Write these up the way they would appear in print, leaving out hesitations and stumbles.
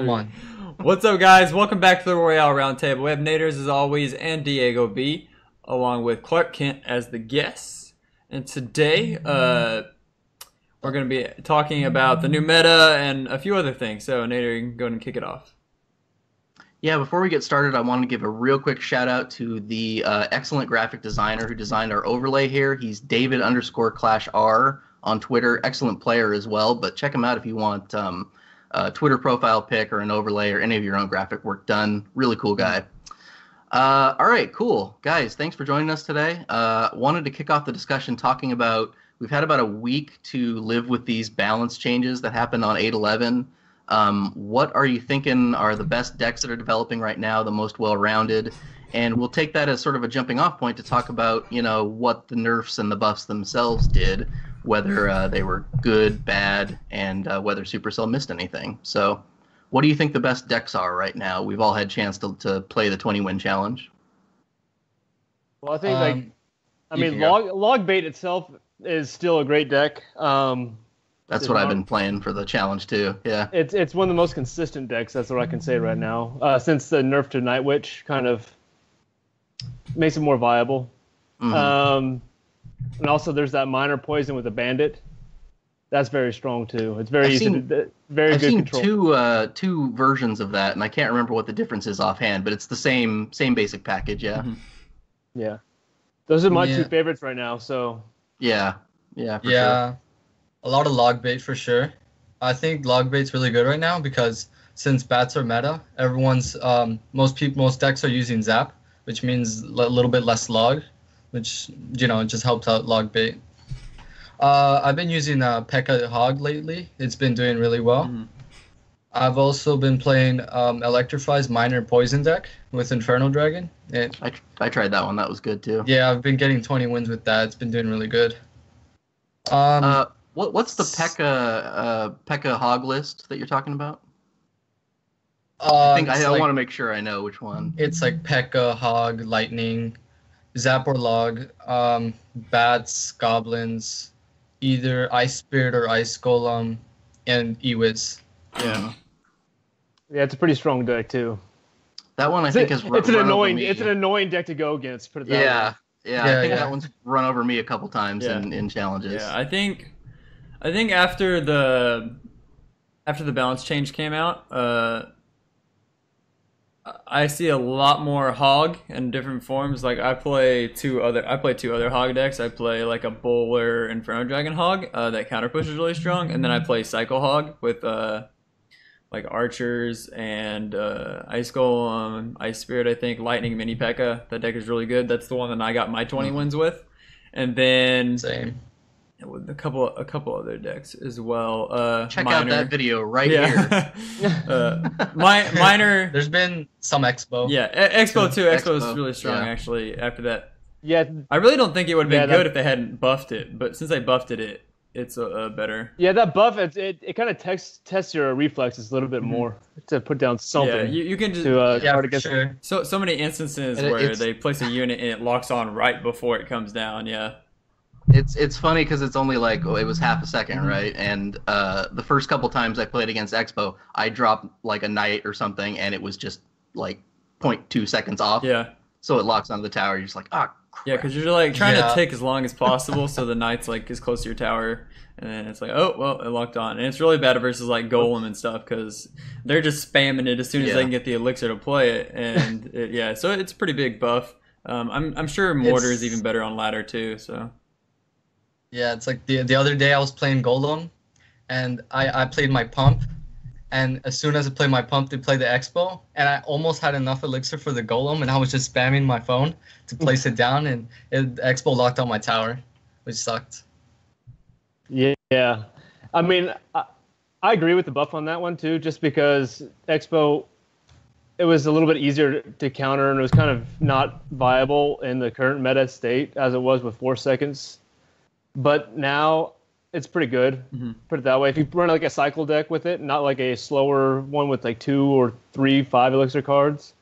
Come on. What's up, guys? Welcome back to the Royale Roundtable. We have Naders as always and DiegoB, along with Clark Kent as the guests. And today, we're going to be talking about the new meta and a few other things. So, Nader, you can go ahead and kick it off. Yeah, before we get started, I want to give a real quick shout out to the excellent graphic designer who designed our overlay here. He's David_Clash_R on Twitter. Excellent player as well, but check him out if you want a Twitter profile pic or an overlay or any of your own graphic work done. Really cool guy. All right, cool. Guys, thanks for joining us today. Wanted to kick off the discussion talking about, we've had about a week to live with these balance changes that happened on 8.11. What are you thinking are the best decks that are developing right now, the most well-rounded? And we'll take that as sort of a jumping-off point to talk about, you know, what the nerfs and the buffs themselves did, whether they were good, bad, and whether Supercell missed anything. So what do you think the best decks are right now? We've all had a chance to play the 20-win challenge. Well, I think, log bait itself is still a great deck. That's what I've been playing for the challenge too. Yeah, it's one of the most consistent decks. That's what I can say right now. Since the nerf to Night Witch kind of makes it more viable. Mm-hmm. And also there's that minor poison with the Bandit. That's very strong too. It's very very good control. I've seen two versions of that, and I can't remember what the difference is offhand. But it's the same basic package. Yeah. Mm-hmm. Yeah, those are my two favorites right now. So. Yeah. For sure. A lot of log bait for sure. I think log bait's really good right now because since bats are meta, everyone's most decks are using zap, which means a little bit less log, which it just helps out log bait. I've been using P.E.K.K.A. Hog lately. It's been doing really well. Mm-hmm. I've also been playing Electrify's minor poison deck with Inferno Dragon. I tried that one. That was good too. Yeah, I've been getting 20 wins with that. It's been doing really good. What's the P.E.K.K.A. Hog list that you're talking about? I want to make sure I know which one. It's like P.E.K.K.A. Hog, Lightning, Zap or Log, Bats, Goblins, either Ice Spirit or Ice Golem, and Ewiz. Yeah. Yeah, it's a pretty strong deck too. That one I think is it's an annoying deck to go against. Put it that way. Yeah, I think that one's run over me a couple times in challenges. Yeah, I think after the balance change came out, I see a lot more hog in different forms. Like I play two other hog decks. I play like a Bowler Inferno Dragon hog that counter push is really strong, and then I play Cycle Hog with like archers and Ice Golem, Ice Spirit, I think, Lightning, Mini P.E.K.K.A. That deck is really good. That's the one that I got my 20 wins with. And then with a couple other decks as well. Check out that video right here. Minor. There's been some Expo. Yeah, Expo too. Expo is really strong actually after that. Yeah. I really don't think it would have been good if they hadn't buffed it, but since they buffed it, it's better. Yeah, that buff it kind of tests your reflexes a little bit more to put down something. Yeah, you can just sure. So many instances where they place a unit and it locks on right before it comes down. Yeah, it's funny because it's only like it was half a second, right? And the first couple times I played against Expo, I dropped like a knight or something, and it was just like 0.2 seconds off. Yeah. So it locks onto the tower. You're just like, crap. Yeah, because you're like trying to tick as long as possible, so the knight's like as close to your tower, and then it's like, oh well, it locked on, and it's really bad versus like Golem and stuff because they're just spamming it as soon as they can get the elixir to play it, and so it's a pretty big buff. I'm sure Mortar is even better on ladder too. So yeah, it's like the other day I was playing Golem, and I played my pump. And as soon as I played my pump, they played the Expo, and I almost had enough elixir for the Golem, and I was just spamming my phone to place it down, and the Expo locked on my tower, which sucked. Yeah. I mean, I agree with the buff on that one, too, just because Expo, it was a little bit easier to counter, and it was kind of not viable in the current meta state as it was with 4 seconds. But now it's pretty good, put it that way. If you run like a cycle deck with it, not like a slower one with like 2 or 3, 5 elixir cards,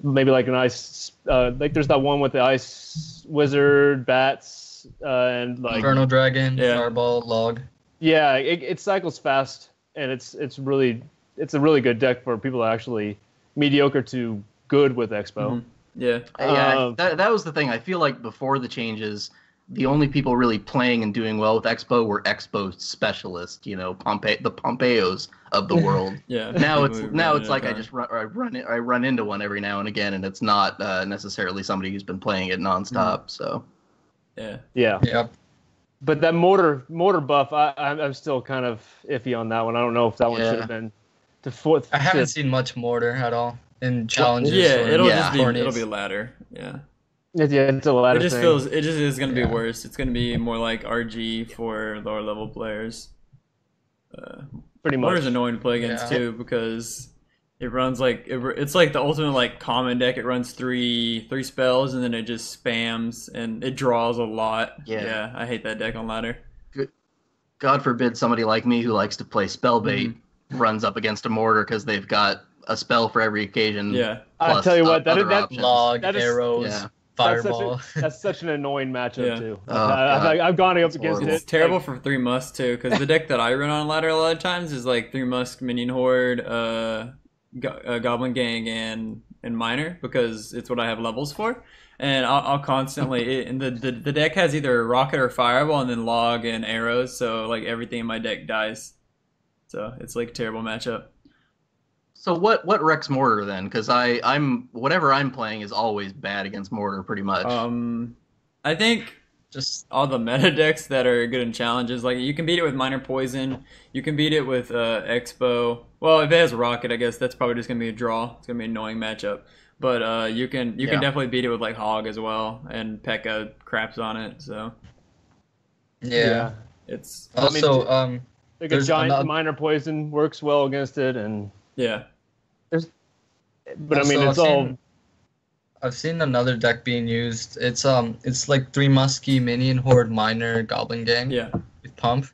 maybe like an ice, like there's that one with the Ice Wizard, Bats, and like Inferno Dragon, Fireball, Log. Yeah, it cycles fast, and it's really it's a really good deck for people that are actually mediocre to good with Expo. Yeah. That was the thing. I feel like before the changes, the only people really playing and doing well with Expo were Expo specialists, the Pompeos of the world. Yeah. Now it's like I run into one every now and again, and it's not necessarily somebody who's been playing it nonstop. So Yeah. But that mortar buff, I'm still kind of iffy on that one. I don't know if that one should have been to fourth. I haven't seen much mortar at all in challenges. It'll be ladder. Yeah. It's a ladder. It just is going to be worse. It's going to be more like RG for lower level players. Pretty much. Mortar's annoying to play against too because it runs like it's like the ultimate like common deck. It runs three spells and then it just spams and it draws a lot. Yeah, I hate that deck on ladder. God forbid somebody like me who likes to play spellbait runs up against a mortar because they've got a spell for every occasion. Yeah, I tell you what, log, arrows, fireball. That's such an annoying matchup too. Oh, I've gone up against it. It's terrible for 3 Musk too because the deck that I run on ladder a lot of times is like 3 Musk, Minion Horde, Goblin Gang, and Miner because it's what I have levels for. And I'll constantly and the deck has either rocket or fireball and then log and arrows, so like everything in my deck dies. So it's like a terrible matchup. So what wrecks mortar then? Because I'm whatever I'm playing is always bad against mortar pretty much. I think just all the meta decks that are good in challenges, like you can beat it with Minor Poison, you can beat it with Expo. Well, if it has rocket, I guess that's probably just gonna be a draw. It's gonna be an annoying matchup. But you can definitely beat it with like Hog as well, and P.E.K.K.A craps on it. So it's also like a giant Minor Poison works well against it, and I've seen another deck being used. It's like 3 Muskie, Minion Horde, Miner, Goblin Gang. Yeah. With Pump.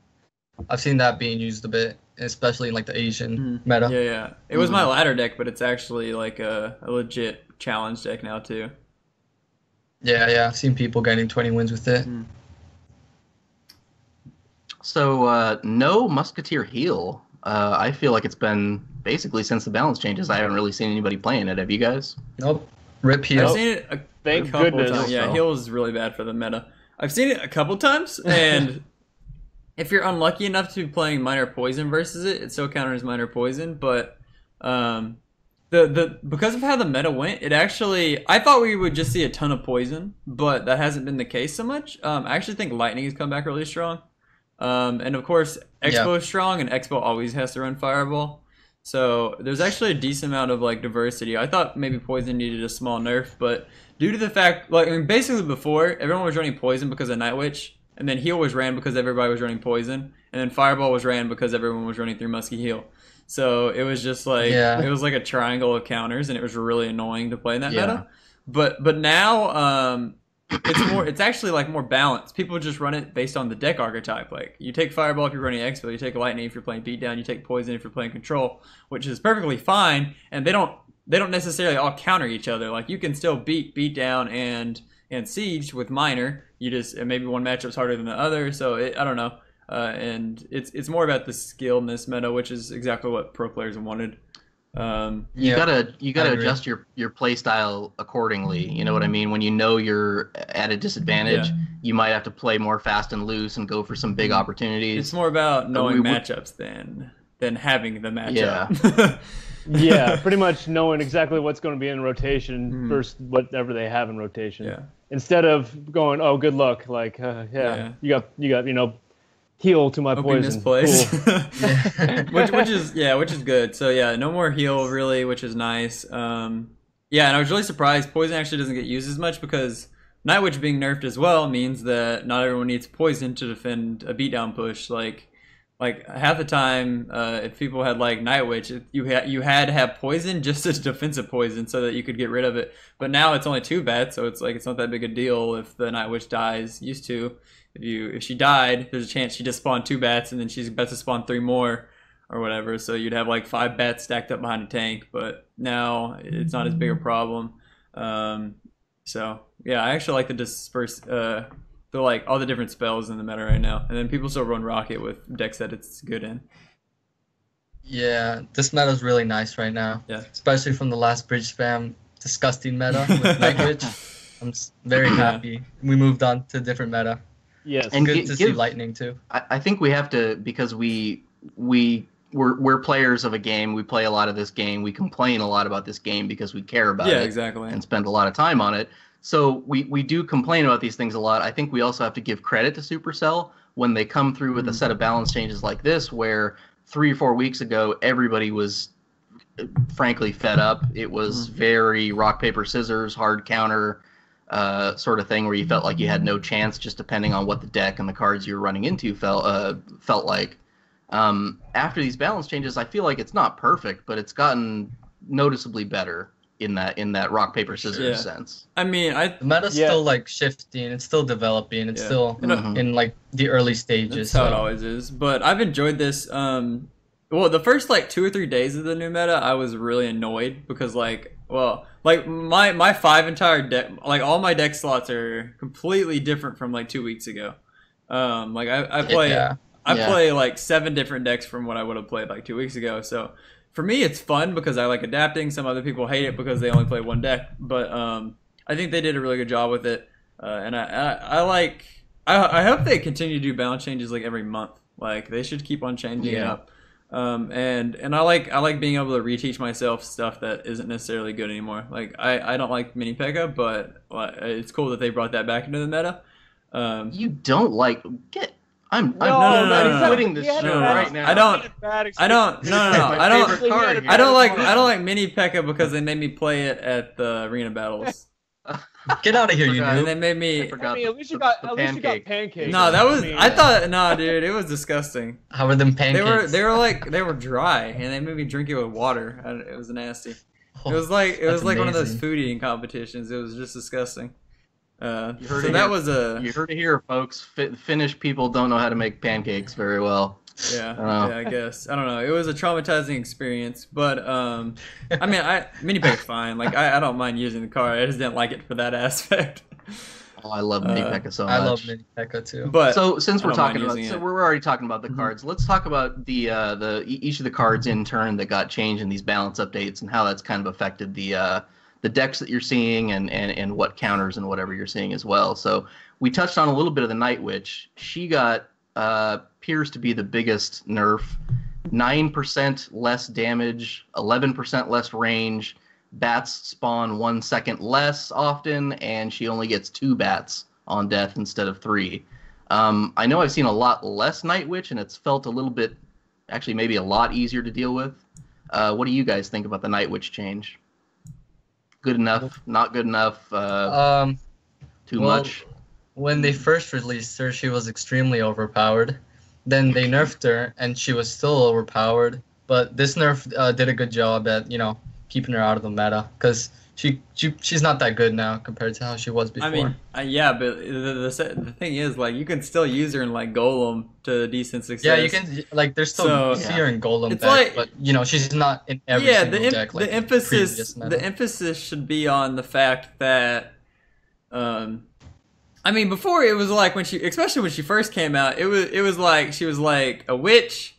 I've seen that being used a bit, especially in like the Asian meta. Yeah. It was my ladder deck, but it's actually like a legit challenge deck now too. Yeah. I've seen people getting 20 wins with it. So no Musketeer heal. I feel like it's been basically since the balance changes. I haven't really seen anybody playing it. Have you guys? Nope. Rip heal. I've seen it a couple times. Yeah, heal is really bad for the meta. I've seen it a couple times, and if you're unlucky enough to be playing Minor Poison versus it still counters Minor Poison. But because of how the meta went, it actually I thought we would just see a ton of poison, but that hasn't been the case so much. I actually think Lightning has come back really strong. And of course, Expo is strong, and Expo always has to run Fireball. So there's actually a decent amount of like diversity. I thought maybe Poison needed a small nerf, but due to the fact, basically before, everyone was running Poison because of Night Witch, and then Heal was ran because everybody was running Poison, and then Fireball was ran because everyone was running 3 Muskie Heal. So it was just like, it was like a triangle of counters, and it was really annoying to play in that meta. But now, it's actually like more balanced. People just run it based on the deck archetype. Like you take Fireball if you're running Expo, you take Lightning if you're playing Beatdown, you take Poison if you're playing Control, which is perfectly fine. And they don't necessarily all counter each other. Like you can still beat Beatdown and Siege with Minor. You just maybe one matchup's harder than the other. So I don't know. And it's more about the skill in this meta, which is exactly what pro players wanted. You gotta adjust your play style accordingly. You know what I mean? When you know you're at a disadvantage, you might have to play more fast and loose and go for some big opportunities. It's more about knowing matchups than having the matchup. Yeah, pretty much knowing exactly what's going to be in rotation versus whatever they have in rotation. Yeah. Instead of going, oh, good luck, like you got heal to my poison. Place. Cool. which is good. So no more heal really, which is nice. And I was really surprised Poison actually doesn't get used as much because Night Witch being nerfed as well means that not everyone needs Poison to defend a beatdown push. Like half the time, if people had like Night Witch, you had to have Poison just as defensive Poison so that you could get rid of it. But now it's only 2 bats, so it's like it's not that big a deal if the Night Witch dies. Used to. If she died, there's a chance she just spawned 2 bats and then she's about to spawn 3 more or whatever. So you'd have like 5 bats stacked up behind a tank. But now it's not as big a problem. I actually like the disperse, like all the different spells in the meta right now. And then people still run Rocket with decks that it's good in. Yeah, this meta's really nice right now. Yeah. Especially from the last bridge spam disgusting meta with Night Witch. I'm very happy. We moved on to a different meta. Yes. And Good to see Lightning too. I think we have to, because we're players of a game. We play a lot of this game. We complain a lot about this game because we care about it. Yeah, exactly. And spend a lot of time on it. So we do complain about these things a lot. I think we also have to give credit to Supercell when they come through with a set of balance changes like this, where 3 or 4 weeks ago everybody was frankly fed up. It was very rock paper scissors, hard counter sort of thing, where you felt like you had no chance, just depending on what the deck and the cards you were running into felt like. After these balance changes, I feel like it's not perfect, but it's gotten noticeably better in that rock paper scissors sense. I mean, the meta's still like shifting. It's still developing. It's still in like the early stages. That's how it always is. But I've enjoyed this. Well, the first like 2 or 3 days of the new meta, I was really annoyed because my 5 entire deck, like all my deck slots are completely different from like 2 weeks ago. I play like 7 different decks from what I would have played like 2 weeks ago. So for me, it's fun because I like adapting. Some other people hate it because they only play one deck. But I think they did a really good job with it. And I hope they continue to do balance changes like every month. Like they should keep on changing it up. And I like being able to reteach myself stuff that isn't necessarily good anymore. Like I don't like mini P.E.K.K.A, but it's cool that they brought that back into the meta. You don't like I'm quitting this show right now. I don't like mini P.E.K.K.A because they made me play it at the arena battles. Get out of here, you noob. And they made me. I mean, at least you got pancakes. No, that was. I thought. No, dude, it was disgusting. How were them pancakes? They were dry, and they made me drink it with water. It was nasty. It was like one of those food eating competitions. It was just disgusting. You heard it here, folks. Finnish people don't know how to make pancakes very well. Yeah, I guess. I don't know. It was a traumatizing experience, but I mean, mini P.E.K.K.A's fine. Like I don't mind using the card. I just didn't like it for that aspect. Oh, I love mini P.E.K.K.A so much. I love mini P.E.K.K.A too. But so since we're talking about, we're already talking about the cards. Let's talk about the each of the cards in turn that got changed in these balance updates and how that's kind of affected the decks that you're seeing and what counters and whatever you're seeing as well. So we touched on a little bit of the Night Witch. She got appears to be the biggest nerf. 9% less damage, 11% less range. Bats spawn 1 second less often, and she only gets 2 bats on death instead of 3. I know I've seen a lot less Night Witch, and it's felt a little bit, actually maybe a lot easier to deal with. What do you guys think about the Night Witch change? Good enough? Not good enough? Too much? When they first released her, she was extremely overpowered. Then they nerfed her, and she was still overpowered. But this nerf did a good job at, keeping her out of the meta, because she's not that good now compared to how she was before. I mean, yeah, but the thing is, like, you can still use her in like Golem to decent success. Yeah, you can, like, there's still see her in Golem deck, but she's not in every single deck. Like the emphasis should be on the fact that, I mean, before it was like especially when she first came out, it was like she was like a witch.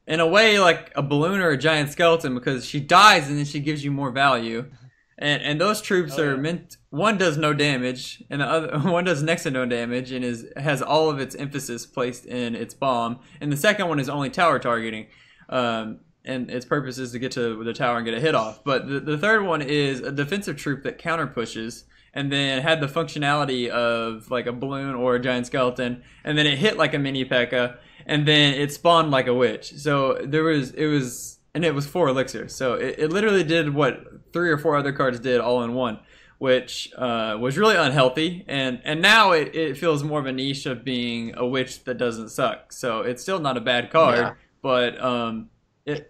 In a way, like a balloon or a giant skeleton, because she dies and then she gives you more value, and those troops are meant. One does no damage, and the other one does next to no damage, and has all of its emphasis placed in its bomb. And the second one is only tower targeting, and its purpose is to get to the tower and get a hit off. But the third one is a defensive troop that counter pushes, and then had the functionality of like a balloon or a giant skeleton, and then it hit like a mini P.E.K.K.A. And then it spawned like a witch. So it was 4 elixirs. So it literally did what 3 or 4 other cards did all in one, which was really unhealthy. And now it feels more of a niche of being a witch that doesn't suck. So it's still not a bad card, but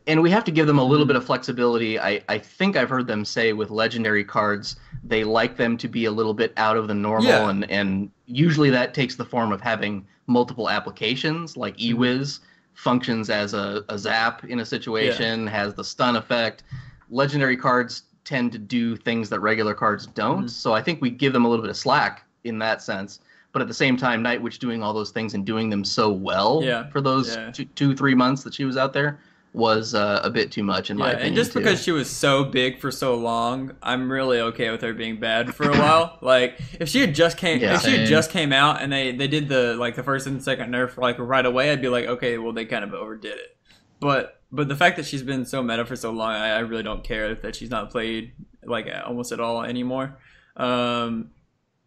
and we have to give them a little bit of flexibility. I think I've heard them say with legendary cards, they like them to be a little bit out of the normal, and usually that takes the form of having multiple applications, like eWiz functions as a zap in a situation, has the stun effect. Legendary cards tend to do things that regular cards don't, so I think we give them a little bit of slack in that sense. But at the same time, Night Witch doing all those things and doing them so well for those 2-3 months that she was out there, was a bit too much in my opinion. And just because she was so big for so long, I'm really okay with her being bad for a while. Like if she had just came out and they did the first and second nerf like right away, I'd be like, okay, well they kind of overdid it. But the fact that she's been so meta for so long, I really don't care that she's not played like almost at all anymore.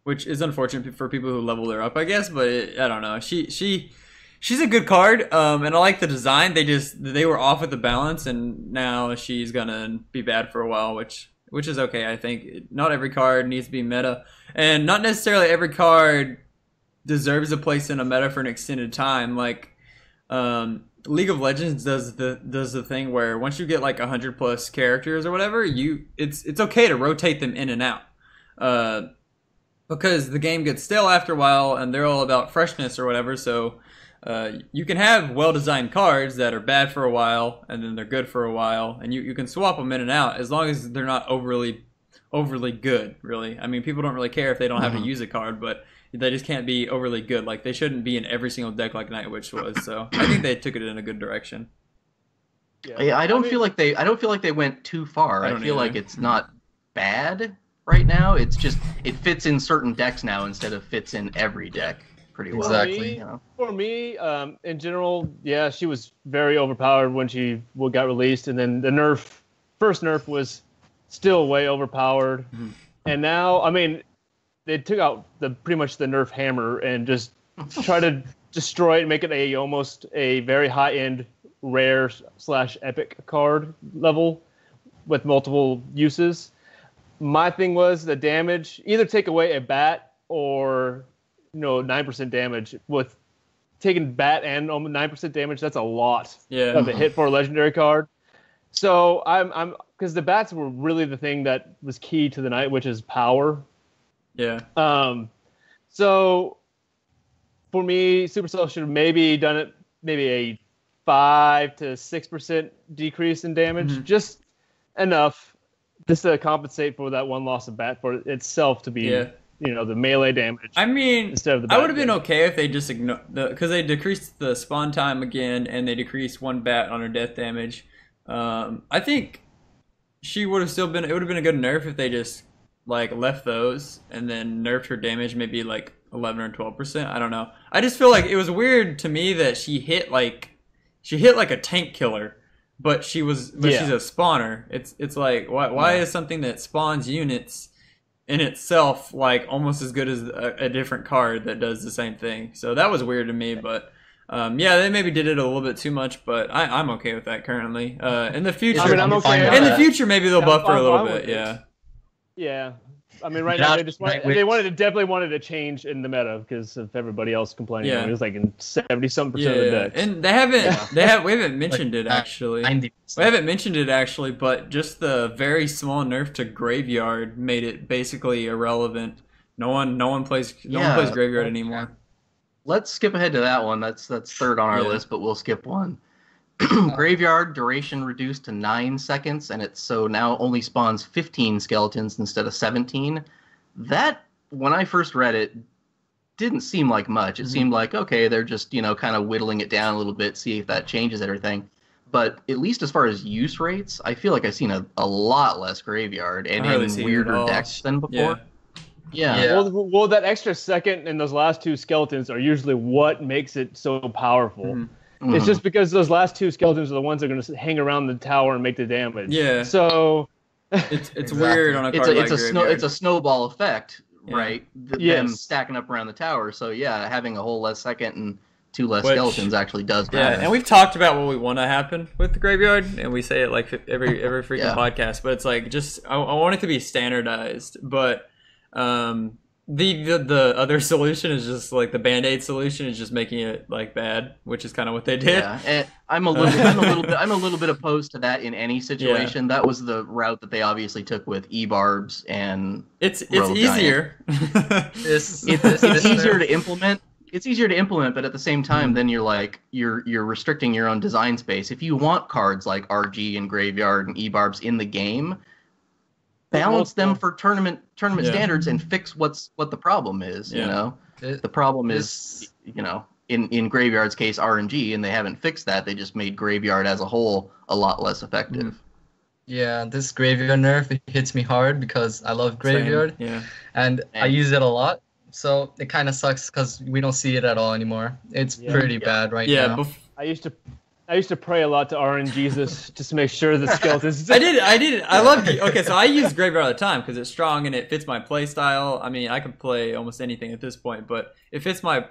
Which is unfortunate for people who leveled her up, I guess. But I don't know. She's a good card, and I like the design. They were off with the balance, and now she's gonna be bad for a while, which is okay. I think not every card needs to be meta, and not necessarily every card deserves a place in a meta for an extended time. Like League of Legends does the thing where once you get like 100+ characters or whatever, it's okay to rotate them in and out, because the game gets stale after a while, and they're all about freshness or whatever. So. You can have well-designed cards that are bad for a while and then they're good for a while, and you can swap them in and out as long as they're not overly good, really. I mean, people don't really care if they don't have to use a card, but they just can't be overly good. Like they shouldn't be in every single deck like Night Witch was. So I think they took it in a good direction. Yeah, I don't feel like they went too far. I feel like it's not bad right now. It's just it fits in certain decks now instead of fits in every deck. Pretty well. Exactly. For me, in general, yeah, she was very overpowered when she got released, and then the first nerf was still way overpowered, and now, I mean, they took out pretty much the nerf hammer and just try to destroy it and make it almost a very high-end rare / epic card level with multiple uses. My thing was the damage, either take away a bat or 9% damage. With taking bat and 9% damage, that's a lot of a hit for a legendary card. So I'm because the bats were really the thing that was key to the Night Witch's power. Yeah. So for me, Supercell should have maybe done it a 5 to 6% decrease in damage, just enough just to compensate for that one loss of bat for itself to be the melee damage. I mean, instead of the I would have been okay if they just ignored because they decreased the spawn time again and they decreased one bat on her death damage. I think she would have still been. It would have been a good nerf if they just like left those and then nerfed her damage maybe like 11 or 12%. I don't know. I just feel like it was weird to me that she hit like a tank killer, but she's a spawner. It's like why is something that spawns units in itself like almost as good as a different card that does the same thing? So that was weird to me, but they maybe did it a little bit too much, but I'm okay with that currently. In the future, I'm okay. In the future, maybe they'll buff her a little bit. Yeah. I mean, right now they definitely wanted to change in the meta because of everybody else complaining. It was like in 70-something% of the decks. And we haven't mentioned it actually. 90%. We haven't mentioned it actually, but just the very small nerf to Graveyard made it basically irrelevant. No one plays Graveyard anymore. Let's skip ahead to that one. That's third on our list, but we'll skip one. Graveyard duration reduced to 9 seconds, and it's so now only spawns 15 skeletons instead of 17. That, when I first read it, didn't seem like much. It seemed like, okay, they're just, kind of whittling it down a little bit, see if that changes everything. But at least as far as use rates, I feel like I've seen a lot less Graveyard and in weirder decks than before. Yeah. Well, that extra second and those last two skeletons are usually what makes it so powerful. It's just because those last two skeletons are the ones that are going to hang around the tower and make the damage. Yeah. So it's weird on a card like Graveyard. It's a snowball effect, right? Them stacking up around the tower. So having a whole less second and two less skeletons actually does matter. Yeah, and we've talked about what we want to happen with the Graveyard, and we say it like every freaking podcast. But it's like I want it to be standardized, but. The other solution is just like the Band-Aid solution is just making it like bad, which is kind of what they did. Yeah, and I'm a little bit opposed to that in any situation. That was the route that they obviously took with E-Barbs and it's easier. It's easier to implement. It's easier to implement, but at the same time, then you're restricting your own design space. If you want cards like RG and Graveyard and E-Barbs in the game, balance them for tournament standards and fix what the problem is. The problem is in Graveyard's case, RNG, and they haven't fixed that. They just made Graveyard as a whole a lot less effective. Yeah, this Graveyard nerf, it hits me hard because I love Graveyard. Same. Yeah. And I use it a lot. So it kind of sucks because we don't see it at all anymore. It's pretty bad right now. I used to pray a lot to RNGesus just to make sure the skeletons. I did. I love. Okay, so I use Graveyard all the time because it's strong and it fits my play style. I mean, I can play almost anything at this point, but it fits my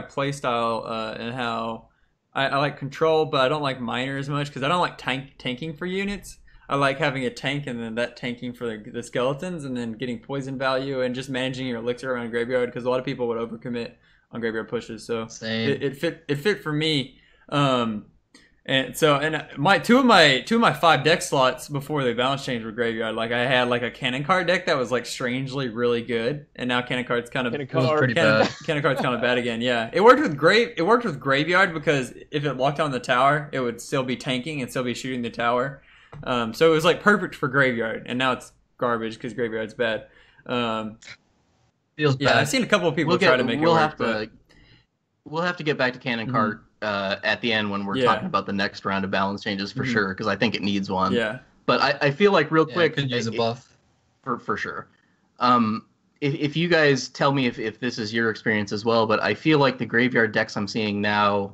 play style and how I like control, but I don't like miner as much because I don't like tanking for units. I like having a tank and then that tanking for the skeletons and then getting poison value and just managing your elixir around Graveyard because a lot of people would overcommit on Graveyard pushes. So it fit for me. And so two of my 5 deck slots before the balance change were Graveyard. Like I had like a cannon card deck that was like strangely really good, and now cannon card's kind of Cannon card's kind of bad again. Yeah, it worked with Graveyard because if it locked on the tower, it would still be tanking and still be shooting the tower. So it was like perfect for Graveyard, and now it's garbage because Graveyard's bad. Feels bad. I've seen a couple of people try to make it work. We'll have to get back to cannon card at the end when we're talking about the next round of balance changes for sure, because I think it needs one. Yeah. But I feel like real quick, could use a buff for sure. If you guys tell me if this is your experience as well, but I feel like the Graveyard decks I'm seeing now,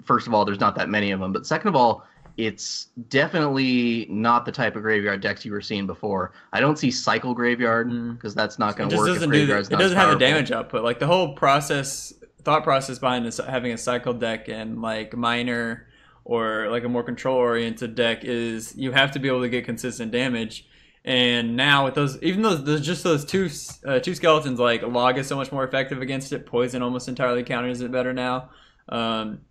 first of all, there's not that many of them, but second of all, it's definitely not the type of Graveyard decks you were seeing before. I don't see Cycle Graveyard because that's not going to work. It doesn't have the damage output. Like the whole thought process behind this, having a Cycle deck and like Miner or like a more control oriented deck is you have to be able to get consistent damage. And now with those, even though there's just those two skeletons, like Log is so much more effective against it. Poison almost entirely counters it better now.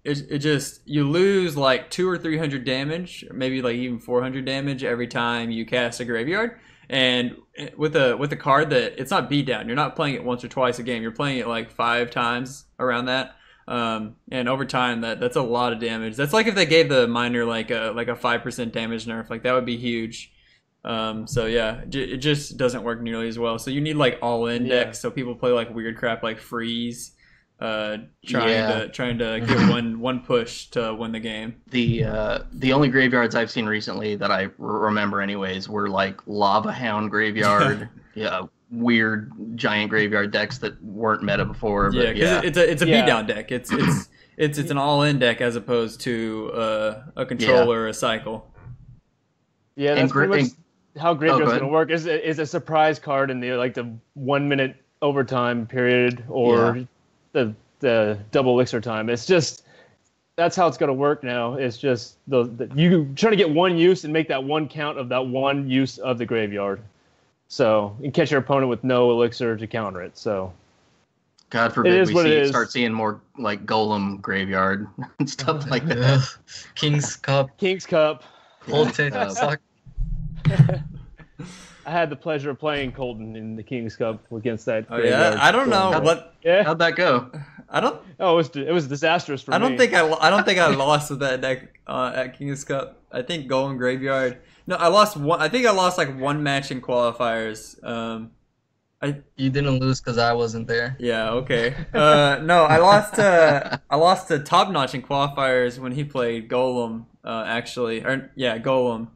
It just, you lose like 200 or 300 damage, maybe like even 400 damage every time you cast a Graveyard. And with a card that it's not beat down, you're not playing it once or twice a game. You're playing it like 5 times around that. And over time, that's a lot of damage. That's like if they gave the Miner like a 5% damage nerf, like that would be huge. So yeah, it just doesn't work nearly as well. So you need like all-in decks. So people play like weird crap like Freeze. Trying to get one push to win the game. The only Graveyards I've seen recently that I remember anyways were like Lava Hound Graveyard, weird giant Graveyard decks that weren't meta before. But it's a beatdown deck. It's an all-in deck as opposed to a controller or a cycle. Yeah, that's pretty much how Graveyard's going to work. Is a surprise card in the 1 minute overtime period or the double elixir time. It's just, that's how it's going to work now. It's just you trying to get one use and make that one count of that one use of the Graveyard. So you can catch your opponent with no elixir to counter it. So God forbid we start seeing more like Golem Graveyard and stuff like that. King's Cup. Colton suck. I had the pleasure of playing Colton in the King's Cup against that. Yeah, I don't know how'd that go. It was disastrous for me. I don't think I lost with that deck at King's Cup. I think Golem Graveyard. No, I lost one. I think I lost like one match in qualifiers. You didn't lose because I wasn't there. Yeah. Okay. No, I lost to Top Notch in qualifiers when he played Golem. Golem.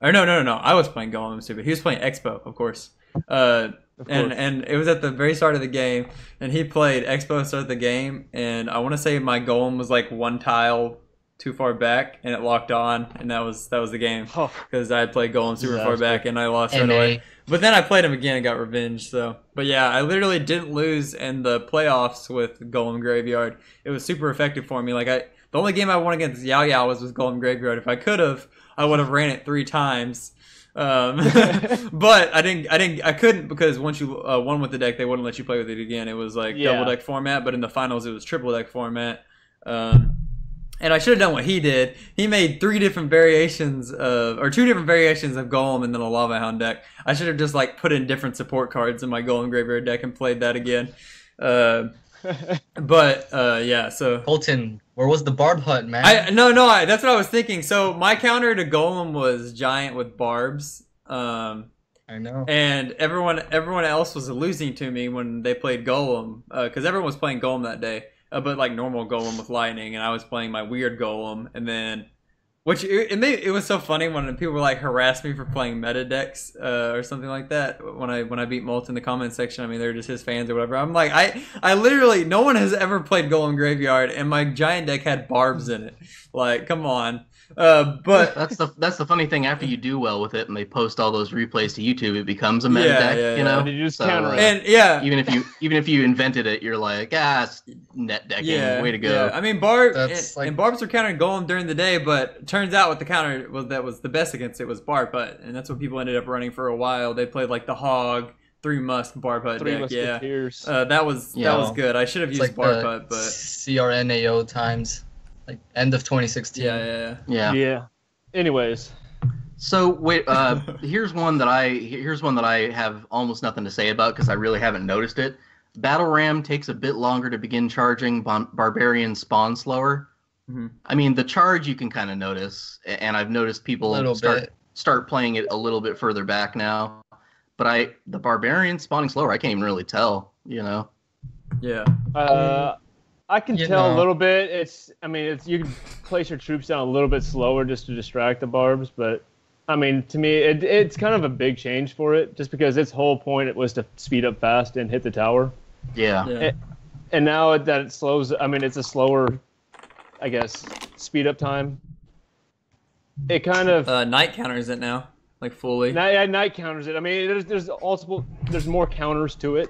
Or no. I was playing Golem too, but he was playing Expo, of course. And it was at the very start of the game, and he played Expo to start the game, and I want to say my Golem was like one tile too far back, and it locked on, and that was the game because I had played Golem super far back, and I lost right away. But then I played him again and got revenge. So, but yeah, I literally didn't lose in the playoffs with Golem Graveyard. It was super effective for me. Like the only game I won against Yao Yao was with Golem Graveyard. If I could have, I would have ran it 3 times. But I couldn't because once you won with the deck, they wouldn't let you play with it again. It was like double deck format, but in the finals it was triple deck format. And I should have done what he did. He made 2 different variations of Golem and then a Lava Hound deck. I should have just like put in different support cards in my Golem Graveyard deck and played that again. So Colton, where was the Barb Hut, man? That's what I was thinking. So my counter to Golem was Giant with Barbs. I know. And everyone else was losing to me when they played Golem because everyone was playing Golem that day. but like normal golem with lightning, and I was playing my weird golem, and then it was so funny when people were like harassed me for playing meta decks or something like that when I beat Molt in the comment section. I mean, they're just his fans or whatever. I'm like, I literally, no one has ever played Golem Graveyard, and my giant deck had barbs in it. Like, come on. But that's the funny thing. After you do well with it, and they post all those replays to YouTube, it becomes a meta deck. You know, you just counter it. And even if you invented it, you're like, it's net decking. Way to go. Yeah. I mean, barbs were countering Golem during the day, but turns out what the counter was the best against it was Barb Hut, and that's what people ended up running for a while. They played like the Hog, 3 Musk, Barb Hut deck. Musketeers. That was good. I should have used Barb Hut, but CRNAO times. Like end of 2016. Yeah. Anyways, so wait. Here's one that I have almost nothing to say about because I really haven't noticed it. Battle Ram takes a bit longer to begin charging. Barbarian spawn slower. Mm-hmm. I mean, the charge you can kind of notice, and I've noticed people start playing it a little bit further back now. But the Barbarian spawning slower, I can't even really tell. You know. Yeah. I can tell a little bit. You can place your troops down a little bit slower just to distract the barbs, but I mean, to me, it's kind of a big change for it, just because its whole point was to speed up fast and hit the tower. Yeah. And now that it slows, I mean, it's a slower, I guess, speed up time. It kind of night counters it now, like fully. Night counters it. I mean, there's more counters to it.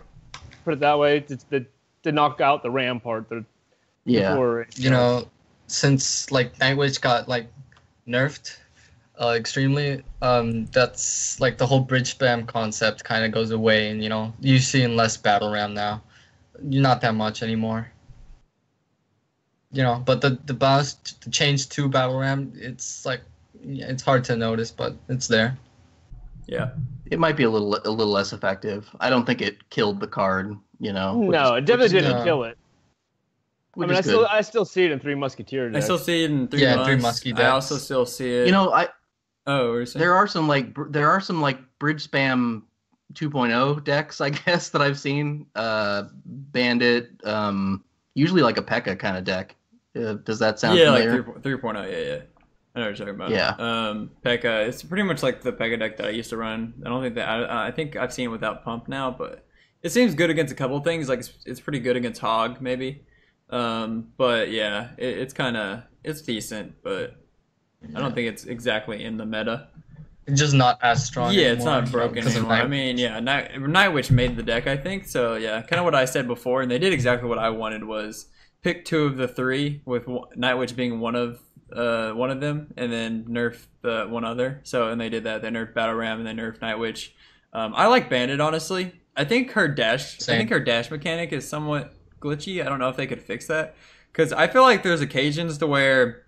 Put it that way. It's to knock out the ram part. Since like Night Witch got like nerfed extremely, that's like the whole bridge spam concept kind of goes away, and you're seeing less battle ram now. Not that much anymore. But the change to battle ram, it's like it's hard to notice, but it's there. Yeah. It might be a little less effective. I don't think it killed the card. No, it definitely didn't kill it. I mean, I still see it in 3 Musketeer decks. I still see it in 3 Musky decks. I also still see it. There are some like bridge spam 2.0 decks, I guess, that I've seen. Bandit, usually like a P.E.K.K.A. kind of deck. Does that sound familiar? Like 3.0. Yeah. I know what you're talking about. Yeah. P.E.K.K.A. It's pretty much like the P.E.K.K.A. deck that I used to run. I don't think that I think I've seen it without Pump now, but it seems good against a couple of things. Like it's pretty good against Hog, maybe. But yeah, it's decent, but I don't think it's exactly in the meta. It's just not as strong. Yeah, it's not broken anymore. I mean, Night Witch made the deck, I think. So yeah, kind of what I said before, and they did exactly what I wanted, was pick 2 of the 3, with Night Witch being one of them, and then nerf the one other. So, and they did that. They nerfed Battle Ram and they nerfed Night Witch. I like Bandit, honestly. I think her dash mechanic is somewhat glitchy. I don't know if they could fix that, because I feel like there's occasions to where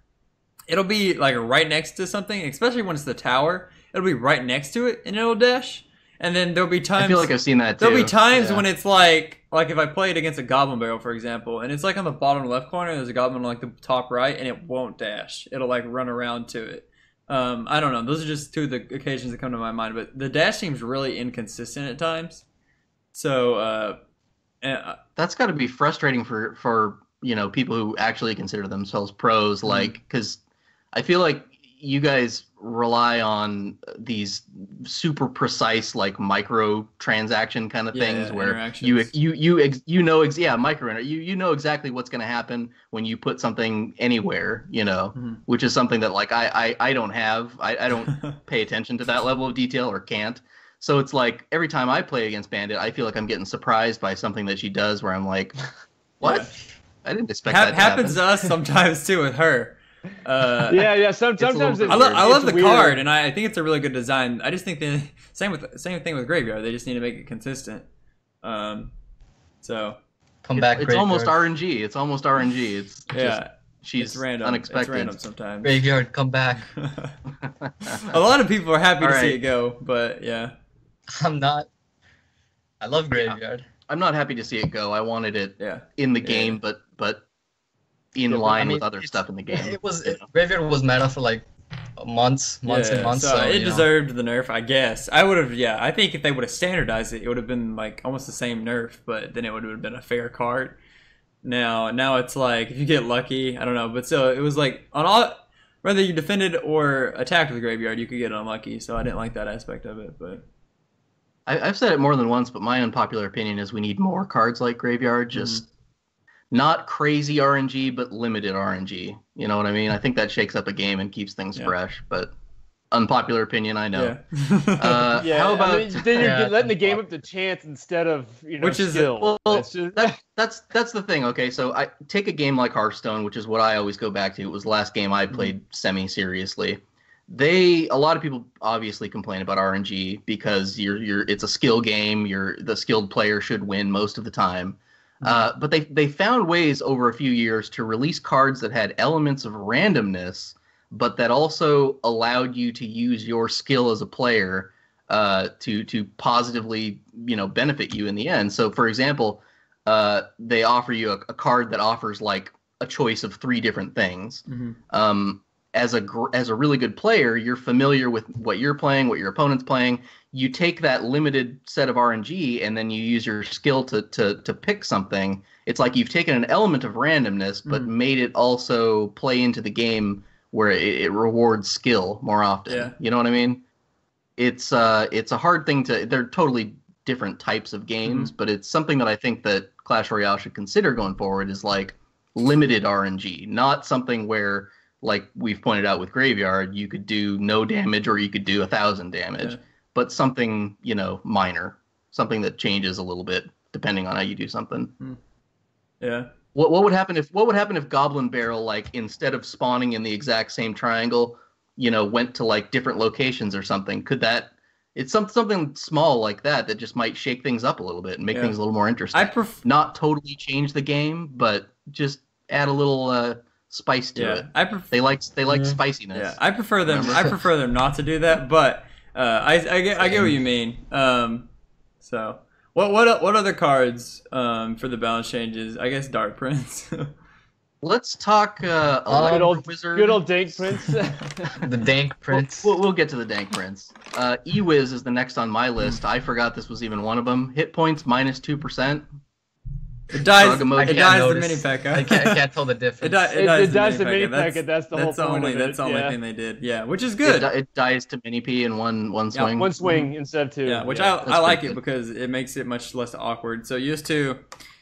it'll be like right next to something, especially when it's the tower. It'll be right next to it and it'll dash. And then there'll be times, I feel like I've seen that too. There'll be times when it's like if I played against a Goblin Barrel, for example, and it's like on the bottom left corner, there's a Goblin on like the top right, and it won't dash. It'll like run around to it. I don't know. Those are just 2 of the occasions that come to my mind. But the dash seems really inconsistent at times. So that's got to be frustrating for people who actually consider themselves pros, like, because I feel like you guys rely on these super precise, like, micro transaction kind of things where you know exactly what's going to happen when you put something anywhere, which is something that like I don't have. I don't pay attention to that level of detail, or can't. So it's like every time I play against Bandit, I feel like I'm getting surprised by something that she does where I'm like, what? Yeah. I didn't expect that to happens happen. To us sometimes too with her. Sometimes I love the card, and I think it's a really good design. I just think the same thing with Graveyard. They just need to make it consistent. So come back. It's almost RNG. It's almost RNG. It's she's random. Unexpected. It's random sometimes. Graveyard, come back. A lot of people are happy to see it go, but yeah. I'm not. I love Graveyard. I'm not happy to see it go. I wanted it in the game, but in line with other stuff in the game. Graveyard was meta for like months and months. So it deserved the nerf, I guess. I would have. Yeah, I think if they would have standardized it, it would have been like almost the same nerf, but then it would have been a fair card. Now it's like if you get lucky, I don't know, but so it was like on all whether you defended or attacked with the graveyard, you could get unlucky. So I didn't like that aspect of it, but I've said it more than once, but my unpopular opinion is we need more cards like Graveyard. Just not crazy RNG, but limited RNG. You know what I mean? I think that shakes up a game and keeps things fresh. But unpopular opinion, I know. Yeah. How about then you're letting the game up to chance instead of which is skill. Well, that's the thing. Okay, so I take a game like Hearthstone, which is what I always go back to. It was the last game I played semi-seriously. A lot of people obviously complain about RNG because it's a skill game. The skilled player should win most of the time. But they found ways over a few years to release cards that had elements of randomness, but that also allowed you to use your skill as a player to positively benefit you in the end. So, for example, they offer you a card that offers like a choice of 3 different things. As a really good player, you're familiar with what you're playing, what your opponent's playing. You take that limited set of RNG and then you use your skill to pick something. It's like you've taken an element of randomness, but made it also play into the game where it rewards skill more often. Yeah. You know what I mean? It's a hard thing to. They're totally different types of games, but it's something that I think that Clash Royale should consider going forward is like limited RNG, not something where, like we've pointed out with Graveyard, you could do no damage or you could do 1,000 damage, but something, minor, something that changes a little bit depending on how you do something. Yeah. What would happen if Goblin Barrel, like, instead of spawning in the exact same triangle, went to like different locations or something? It's something small like that just might shake things up a little bit and make things a little more interesting. Not totally change the game, but just add a little spice to it. They like spiciness. Yeah, I prefer them. I prefer them not to do that, but I get what you mean. So what other cards for the balance changes? I guess Dank Prince. Let's talk Electro Wizard. Good old Dank Prince. The Dank Prince. We'll get to the Dank Prince. E-Wiz is the next on my list. I forgot this was even one of them. Hit points minus 2%. It dies the mini P.E.K.K.A. I can't tell the difference. It dies the mini P.E.K.K.A. That's the whole point of it. That's the only thing they did. Yeah, which is good. It dies to mini P in one swing. One swing instead of 2. Yeah, which I like it because it makes it much less awkward. So used to,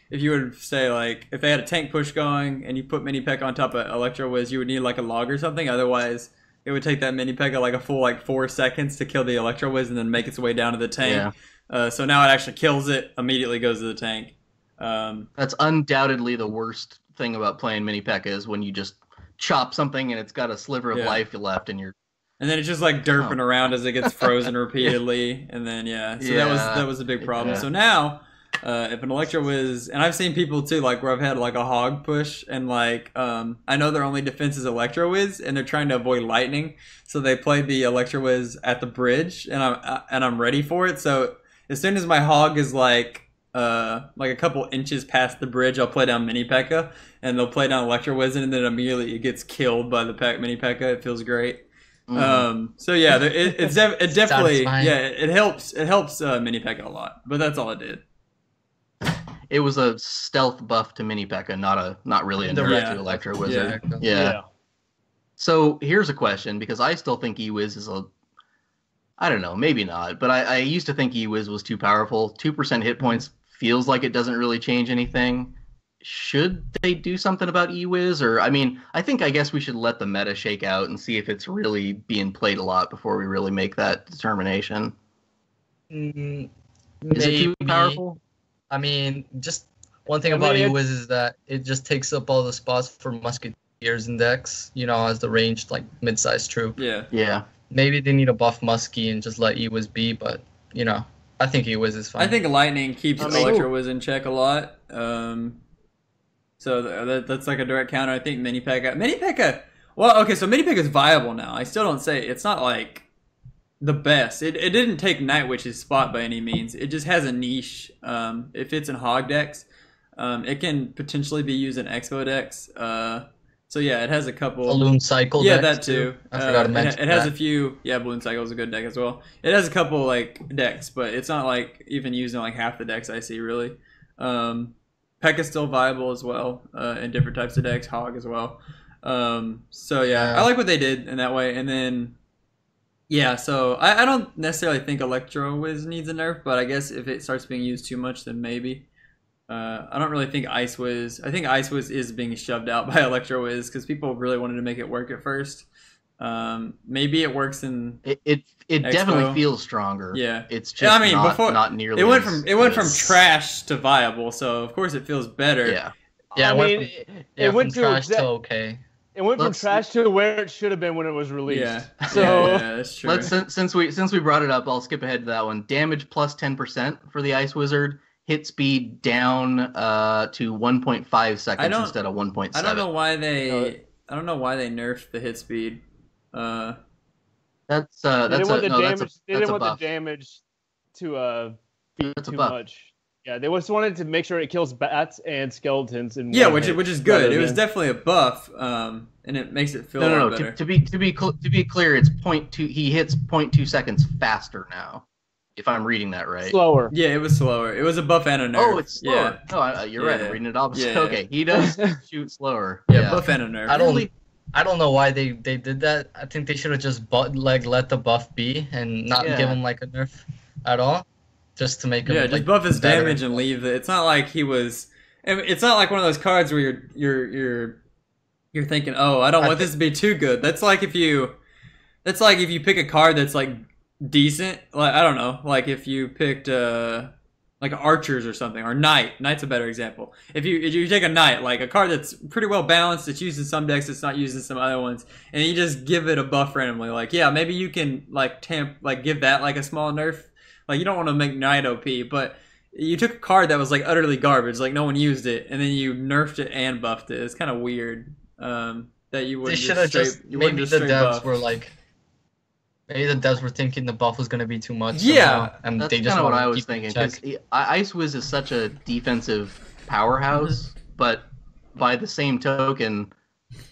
if you would say like if they had a tank push going and you put mini P.E.K.K.A. on top of Electro Wiz, you would need like a log or something. Otherwise, it would take that mini P.E.K.K.A. like a full 4 seconds to kill the Electro Wiz and then make its way down to the tank. Yeah. So now it actually kills it, immediately goes to the tank. That's undoubtedly the worst thing about playing mini P.E.K.K.A. is when you just chop something and it's got a sliver of life left and then it's just like derping around as it gets frozen repeatedly, and then so that was a big problem. So now if an Electro Wiz, and I've seen people too, like where I've had like a hog push and like I know their only defense is Electro Wiz and they're trying to avoid lightning, so they play the Electro Wiz at the bridge and I'm ready for it. So as soon as my hog is like a couple inches past the bridge, I'll play down mini P.E.K.K.A. and they'll play down Electro Wizard, and then immediately it gets killed by the mini P.E.K.K.A. It feels great. So yeah, it definitely it helps mini P.E.K.K.A. a lot, but that's all it did. It was a stealth buff to mini P.E.K.K.A., not really a nerf to Electro Wizard. Yeah. So here's a question, because I still think E-Wiz is I don't know, maybe not, but I used to think E-Wiz was too powerful. 2% hit points feels like it doesn't really change anything. Should they do something about E-Wiz? Or, I guess we should let the meta shake out and see if it's really being played a lot before we really make that determination. Is it too powerful? Just one thing about E-Wiz is that it just takes up all the spots for Musketeers in decks, as the ranged, mid-sized troop. Yeah. Maybe they need to buff Muskie and just let E-Wiz be, but, I think E-Wiz is fine. I think Lightning keeps Electro Wiz in check a lot. So that's like a direct counter. I think mini P.E.K.K.A. Well, okay, so mini P.E.K.K.A. is viable now. I still don't say it's not like the best. It didn't take Night Witch's spot by any means. It just has a niche. It fits in hog decks. It can potentially be used in Expo decks. So yeah, it has a couple. Balloon Cycle. Yeah, that too. I forgot to mention. It has a few. Yeah, Balloon Cycle is a good deck as well. It has a couple decks, but it's not even used in half the decks I see really. P.E.K.K.A's still viable as well in different types of decks, Hog as well. So yeah, I like what they did in that way. And then yeah, so I don't necessarily think Electro Wiz needs a nerf, but I guess if it starts being used too much, then maybe. I don't really think Ice Wiz. I think Ice Wiz is being shoved out by Electro Wiz because people really wanted to make it work at first. Maybe it works in it definitely feels stronger. Yeah, it's just I mean, not nearly. It went from trash to viable, so of course it feels better. Yeah, yeah. It went from trash to okay. It went from trash to where it should have been when it was released. Yeah, so yeah, that's true. Since we brought it up, I'll skip ahead to that one. Damage plus 10% for the Ice Wizard. Hit speed down to 1.5 seconds instead of 1.7. I don't know why they nerfed the hit speed. That's they a didn't want buff. the damage to be too much. Yeah, they just wanted to make sure it kills bats and skeletons. Which is good. It was definitely a buff, and it makes it feel better. To be clear, it's 0.2. He hits 0.2 seconds faster now. If I'm reading that right. Slower. Yeah, it was slower. It was a buff and a nerf. Oh, it's slower. Yeah. No, you're right. I'm reading it opposite. Yeah. Okay, he does shoot slower. Yeah, buff and a nerf. I don't know why they did that. I think they should have just let the buff be and not give him like a nerf at all, just to make him. Yeah, just buff his damage and leave it. It's not like he was. It's not like one of those cards where you're thinking, oh, I don't want this to be too good. That's like if you pick a card that's like decent, like I don't know, like if you picked like archers or something, or knight's a better example. If you take a knight, like a card that's pretty well balanced, it's used in some decks, it's not used in some other ones, and you just give it a buff randomly, like yeah, maybe you can like give that like a small nerf. Like you don't want to make knight OP, but you took a card that was like utterly garbage, like no one used it, and then you nerfed it and buffed it. It's kind of weird that you wouldn't maybe the devs were like. Maybe the devs were thinking the buff was going to be too much. Yeah, and that's kind of what I was thinking. Because Ice Wiz is such a defensive powerhouse, but by the same token,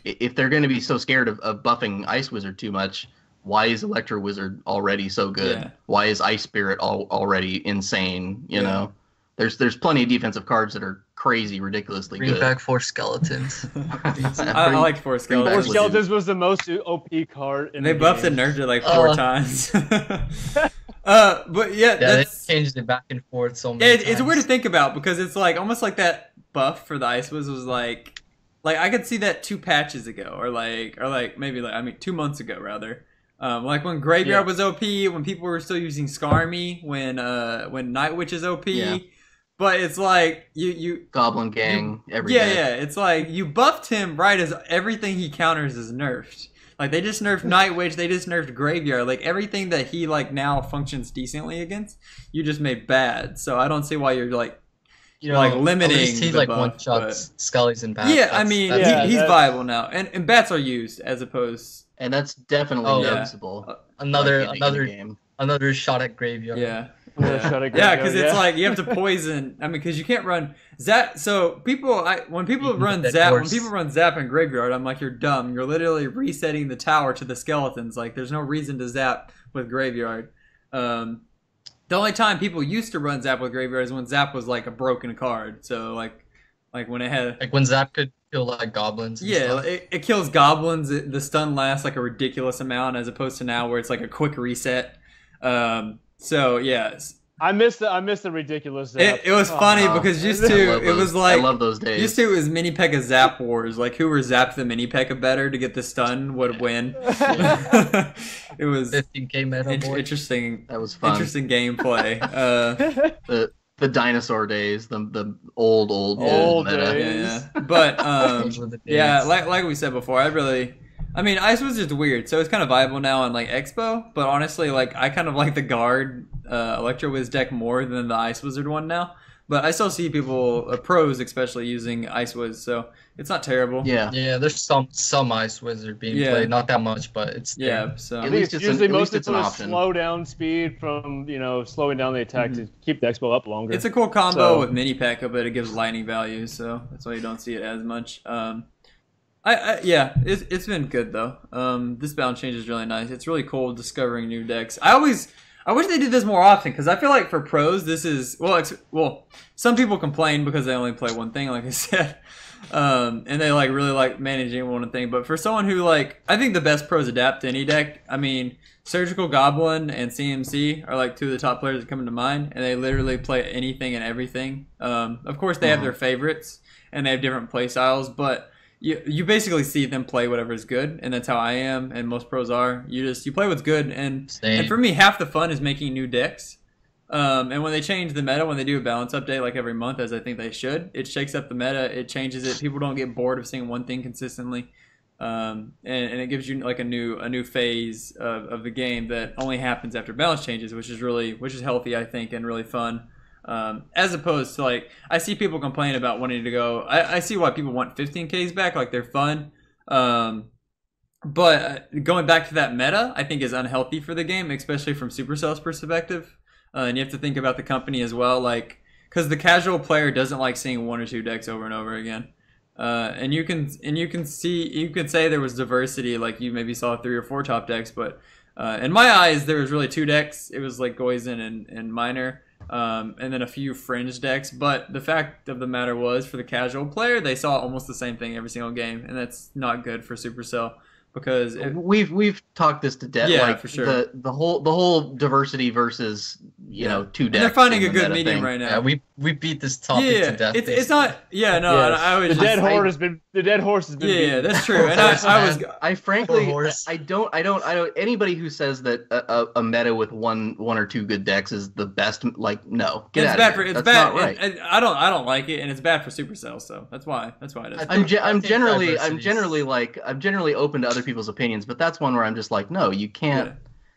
if they're going to be so scared of buffing Ice Wizard too much, why is Electro Wizard already so good? Yeah. Why is Ice Spirit already insane? You know, there's plenty of defensive cards that are crazy, ridiculously good. Bring back 4 skeletons. I like 4 skeletons. 4 skeletons was the most OP card in the game. They buffed and nerfed it like 4 times. But they changed it back and forth so many times. It's weird to think about because it's like almost like that buff for the Ice Wiz was like I could see that 2 patches ago, or maybe 2 months ago rather. Like when Graveyard was OP, when people were still using Skarmy, when Night Witch is OP. Yeah. But it's like you Goblin Gang every day. Yeah, it's like you buffed him right as everything he counters is nerfed. Like they just nerfed Night Witch, they just nerfed Graveyard. Like everything that he like now functions decently against, you just made bad. So I don't see why you're like limiting. At least he the like buff, one shots Scullies and bats. Yeah, I mean he's viable now, and bats are used as opposed. And that's definitely noticeable. Another shot at Graveyard. Yeah. Because it's like you have to poison. I mean, because you can't run Zap. So when people run Zap in Graveyard, I'm like, you're dumb. You're literally resetting the tower to the skeletons. Like, there's no reason to Zap with Graveyard. The only time people used to run Zap with Graveyard is when Zap was like a broken card. So like when it had when Zap could kill like goblins. And stuff. It kills goblins. The stun lasts like a ridiculous amount, as opposed to now where it's like a quick reset. So yes, I missed the ridiculous Zap. It was funny because used to it was like I love those days. Used to it was mini P.E.K.K.A Zap Wars. Like whoever zapped the mini P.E.K.K.A better to get the stun would win. It was 15K meta board. Interesting. That was fun. Interesting gameplay. The dinosaur days, the old meta. Days. Yeah. But like we said before, I mean, Ice Wizard's weird, so it's kind of viable now on like Expo. But honestly, like I kind of like the Guard Electro Wiz deck more than the Ice Wizard one now. But I still see people, pros especially, using Ice Wiz, so it's not terrible. Yeah, there's some Ice Wizard being played, not that much, but it's there. So at least it's usually mostly for the slow down speed from slowing down the attack to keep the Expo up longer. It's a cool combo with mini P.E.K.K.A, but it gives lightning value, so that's why you don't see it as much. It's been good though. This bound change is really nice. It's really cool discovering new decks. I I wish they did this more often, because I feel like for pros, this is well. Some people complain because they only play one thing, like I said, and they like really like managing one thing. But for someone who like, I think the best pros adapt to any deck. I mean, Surgical Goblin and CMC are like two of the top players that come to mind, and they literally play anything and everything. Of course, they have their favorites and they have different play styles, but you basically see them play whatever is good, and that's how I am, and most pros are. You play what's good, and for me, half the fun is making new decks. And when they change the meta, when they do a balance update like every month, as I think they should, it shakes up the meta, it changes it. People don't get bored of seeing one thing consistently, and it gives you like a new phase of the game that only happens after balance changes, which is healthy, I think, and really fun. As opposed to like, I see people complain about wanting to go. I see why people want 15Ks back, like they're fun. But going back to that meta, I think is unhealthy for the game, especially from Supercell's perspective. And you have to think about the company as well, like, because the casual player doesn't like seeing one or two decks over and over again. And you can say there was diversity, like you maybe saw 3 or 4 top decks, but in my eyes there was really 2 decks. It was like Goizen and Miner. And then a few fringe decks, but the fact of the matter was, for the casual player, they saw almost the same thing every single game, and that's not good for Supercell, because we've talked this to death. Yeah, like, for sure. The whole diversity versus 2 decks. And they're finding a good medium right now. Yeah, we beat this topic to death. It's not. Yeah, no. Yes. I always the dead horse has been. Yeah, beaten. That's true. And I frankly, I don't. Anybody who says that a meta with one or 2 good decks is the best, like, no, get out of here. It's That's bad. not right. And I don't like it, and it's bad for Supercell. So that's why it is. I'm generally open to other people's opinions, but that's one where I'm just like, no, you can't. Yeah.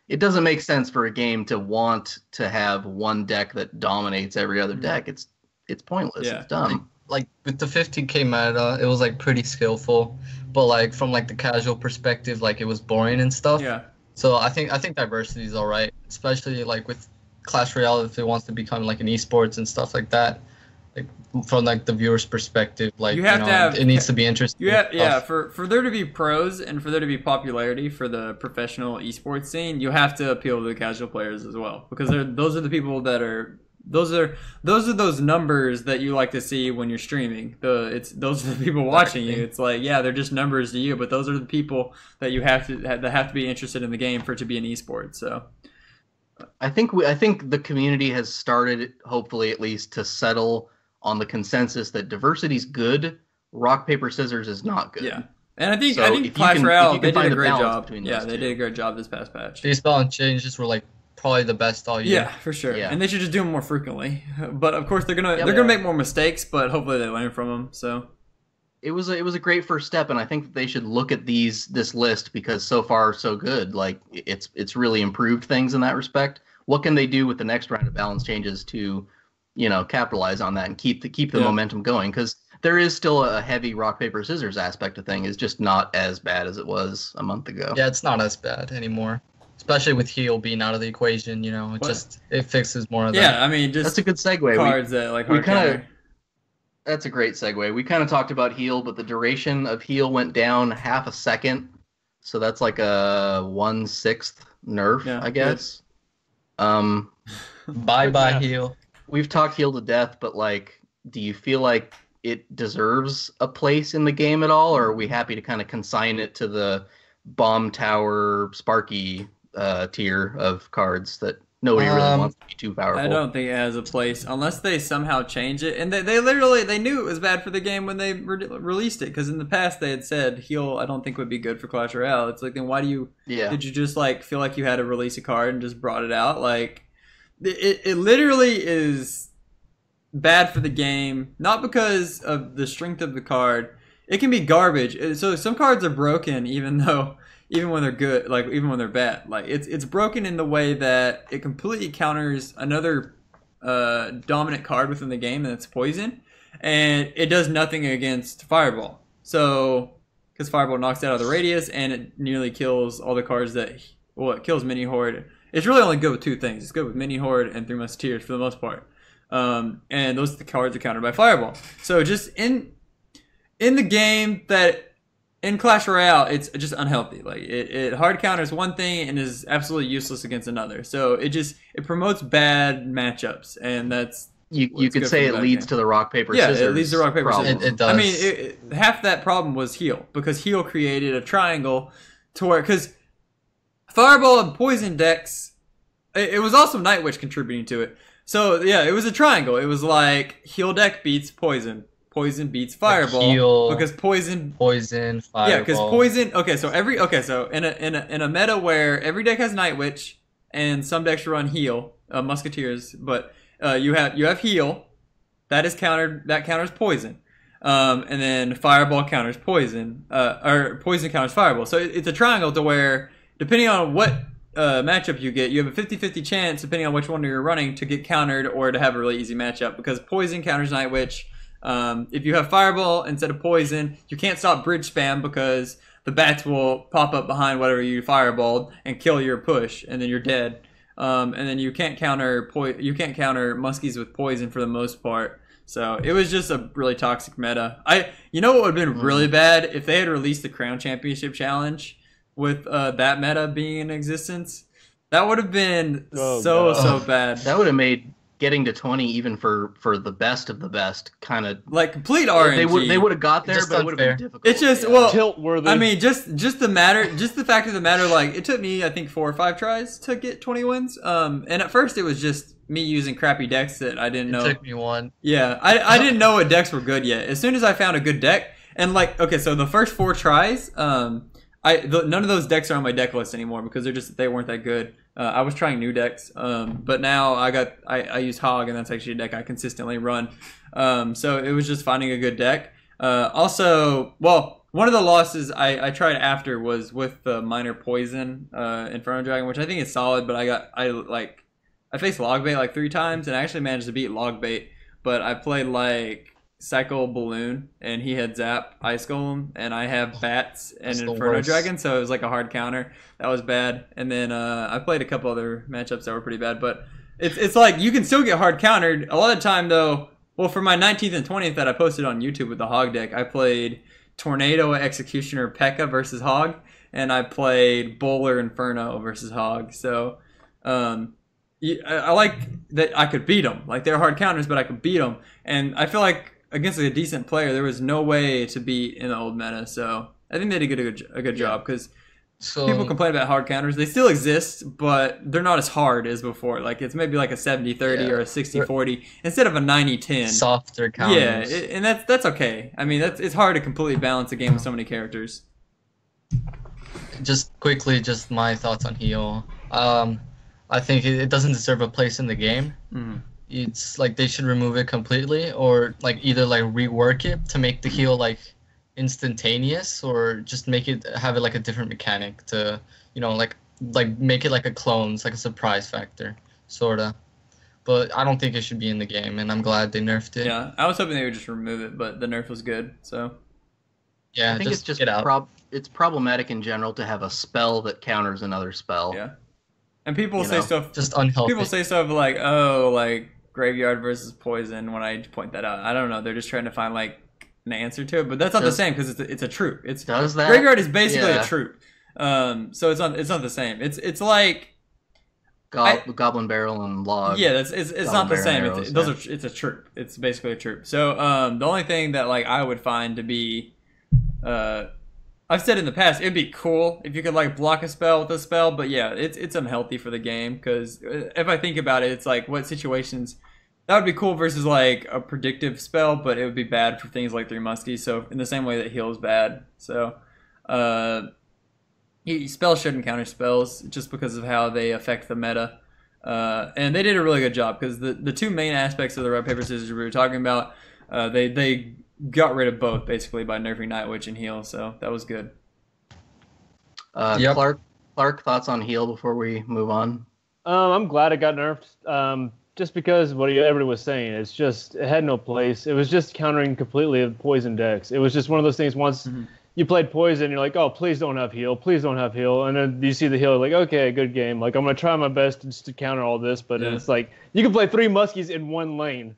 It doesn't make sense for a game to want to have one deck that dominates every other deck. It's pointless. Yeah. It's dumb. Like with the 15K meta, it was like pretty skillful, but like from like the casual perspective, like it was boring and stuff. Yeah. So I think diversity is all right, especially like with Clash Royale, if it wants to become like an esports and stuff like that. Like from like the viewer's perspective, like you have to have, it needs to be interesting. For there to be pros and for there to be popularity for the professional esports scene, you have to appeal to the casual players as well, because those are the people that are those are those numbers that you like to see when you're streaming. Those are the people watching you. It's like, yeah, they're just numbers to you, but those are the people that you have to be interested in the game for it to be an esport. So I think the community has started, hopefully at least, to settle on the consensus that diversity's good, rock paper scissors is not good. Yeah, and I think Clash Royale, they did a great job. Yeah, they did a great job this past patch. These balance changes were like probably the best all year. Yeah, for sure. Yeah. And they should just do them more frequently. But of course they're gonna make more mistakes, but hopefully they learn from them. So it was a great first step, and I think that they should look at this list, because so far so good. Like it's really improved things in that respect. What can they do with the next round of balance changes to, capitalize on that and keep the momentum going? Because there is still a heavy rock paper scissors aspect of thing. It's just not as bad as it was a month ago. Yeah, it's not as bad anymore, especially with heal being out of the equation. It fixes more of that. Yeah, I mean, that's a good segue. Cards that like hard counter. That's a great segue. We kind of talked about heal, but the duration of heal went down half a second, so that's like a 1/6 nerf, I guess. Bye heal. We've talked heal to death, but like, do you feel like it deserves a place in the game at all, or are we happy to kind of consign it to the bomb tower Sparky tier of cards that nobody really wants to be too powerful? I don't think it has a place unless they somehow change it. And they literally knew it was bad for the game when they released it, because in the past they had said heal I don't think would be good for Clash Royale. It's like, then why did you just like feel like you had to release a card and just brought it out? Like it literally is bad for the game, not because of the strength of the card. It can be garbage. So some cards are broken even when they're good, like even when they're bad. Like it's broken in the way that it completely counters another dominant card within the game, and it's poison, and it does nothing against Fireball. So because Fireball knocks it out of the radius, and it nearly kills all the cards it kills Mini Horde. It's really only good with 2 things. It's good with Mini Horde and 3 Musketeers for the most part. And those are the cards are countered by Fireball. So just in the game that in Clash Royale, it's just unhealthy. Like it hard counters one thing and is absolutely useless against another. So it promotes bad matchups, and that's you could say it leads to the rock paper scissors. Yeah, it leads to rock paper scissors. It does. I mean, half that problem was heal, because heal created a triangle to where, because Fireball and Poison decks, it was also Night Witch contributing to it. So yeah, it was a triangle. It was like heal deck beats Poison. Poison beats Fireball, heal, because Poison, Fireball. Yeah, because Poison. So in a meta where every deck has Night Witch and some decks run heal, Musketeers, but you have heal, that counters Poison, and then Fireball counters Poison, or Poison counters Fireball. So it's a triangle to where, depending on what matchup you get, you have a 50-50 chance, depending on which one you're running, to get countered or to have a really easy matchup, because Poison counters Night Witch. If you have Fireball instead of Poison, you can't stop bridge spam, because the bats will pop up behind whatever you fireballed and kill your push, and then you're dead. And then you can't counter muskies with Poison for the most part. So it was just a really toxic meta. You know what would have been really bad, if they had released the Crown Championship Challenge with that meta being in existence. That would have been so bad. That would have made getting to 20 even for the best of the best kind of like complete RNG. They would have got there, but it would have been difficult. It's just tilt-worthy. I mean, just the fact of the matter. Like, it took me, I think, 4 or 5 tries to get 20 wins. And at first it was just me using crappy decks that I didn't know. It took me 1. Yeah, I didn't know what decks were good yet. As soon as I found a good deck, and like, okay, so the first 4 tries, none of those decks are on my deck list anymore, because they weren't that good. I was trying new decks, but now I use Hog, and that's actually a deck I consistently run. So it was just finding a good deck. Also, well, one of the losses I tried after was with the Minor Poison Inferno Dragon, which I think is solid, but I faced Logbait like 3 times, and I actually managed to beat Logbait, but I played like Cycle Balloon, and he had Zap Ice Golem, and I have Bats and Inferno Dragon, so it was like a hard counter. That was bad. And then I played a couple other matchups that were pretty bad, but it's like you can still get hard countered. A lot of the time though, well, for my 19th and 20th that I posted on YouTube with the Hog deck, I played Tornado Executioner P.E.K.K.A versus Hog, and I played Bowler Inferno versus Hog. So I like that I could beat them. Like, they're hard counters, but I could beat them. And I feel like against a decent player, there was no way to beat in the old meta. So I think they did a good job, because people complain about hard counters. They still exist, but they're not as hard as before. Like, it's maybe like a 70-30 or a 60-40 instead of a 90-10. Softer counters. Yeah, and that's okay. I mean, it's hard to completely balance a game with so many characters. Just quickly, just my thoughts on heal. I think it doesn't deserve a place in the game. Mm-hmm. It's like they should remove it completely, or like either like rework it to make the heal like instantaneous, or just have it like a different mechanic to, you know, like make it like a clone. It's like a surprise factor, sorta. But I don't think it should be in the game, and I'm glad they nerfed it. Yeah, I was hoping they would just remove it, but the nerf was good, so. Yeah, I think it's just it's problematic in general to have a spell that counters another spell. Yeah. And people say stuff just unhealthy. People say stuff like, "Oh, like Graveyard versus Poison." When I point that out, I don't know. They're just trying to find like an answer to it, but that's not the same, because it's a troop. Does that? Graveyard is basically a troop. So it's not the same. It's like Goblin Barrel and Log. Yeah, it's not the same. It's a troop. It's basically a troop. So the only thing that like I would find to be I've said in the past, it'd be cool if you could like block a spell with a spell, but yeah, it's unhealthy for the game, because if I think about it, it's like what situations that would be cool versus like a predictive spell, but it would be bad for things like 3 Muskies. So in the same way that heal is bad, so spells shouldn't counter spells just because of how they affect the meta, and they did a really good job, because the 2 main aspects of the rock paper scissors we were talking about, they got rid of both basically by nerfing Night Witch and heal, so that was good. Yep. Clark, thoughts on heal before we move on? I'm glad it got nerfed. Just because what everybody was saying, it had no place. It was just countering completely the poison decks. It was just one of those things. Once you played poison, you're like, oh, please don't have heal, and then you see the heal, like, okay, good game. Like, I'm gonna try my best just to counter all this, but it's like you can play 3 Muskies in one lane.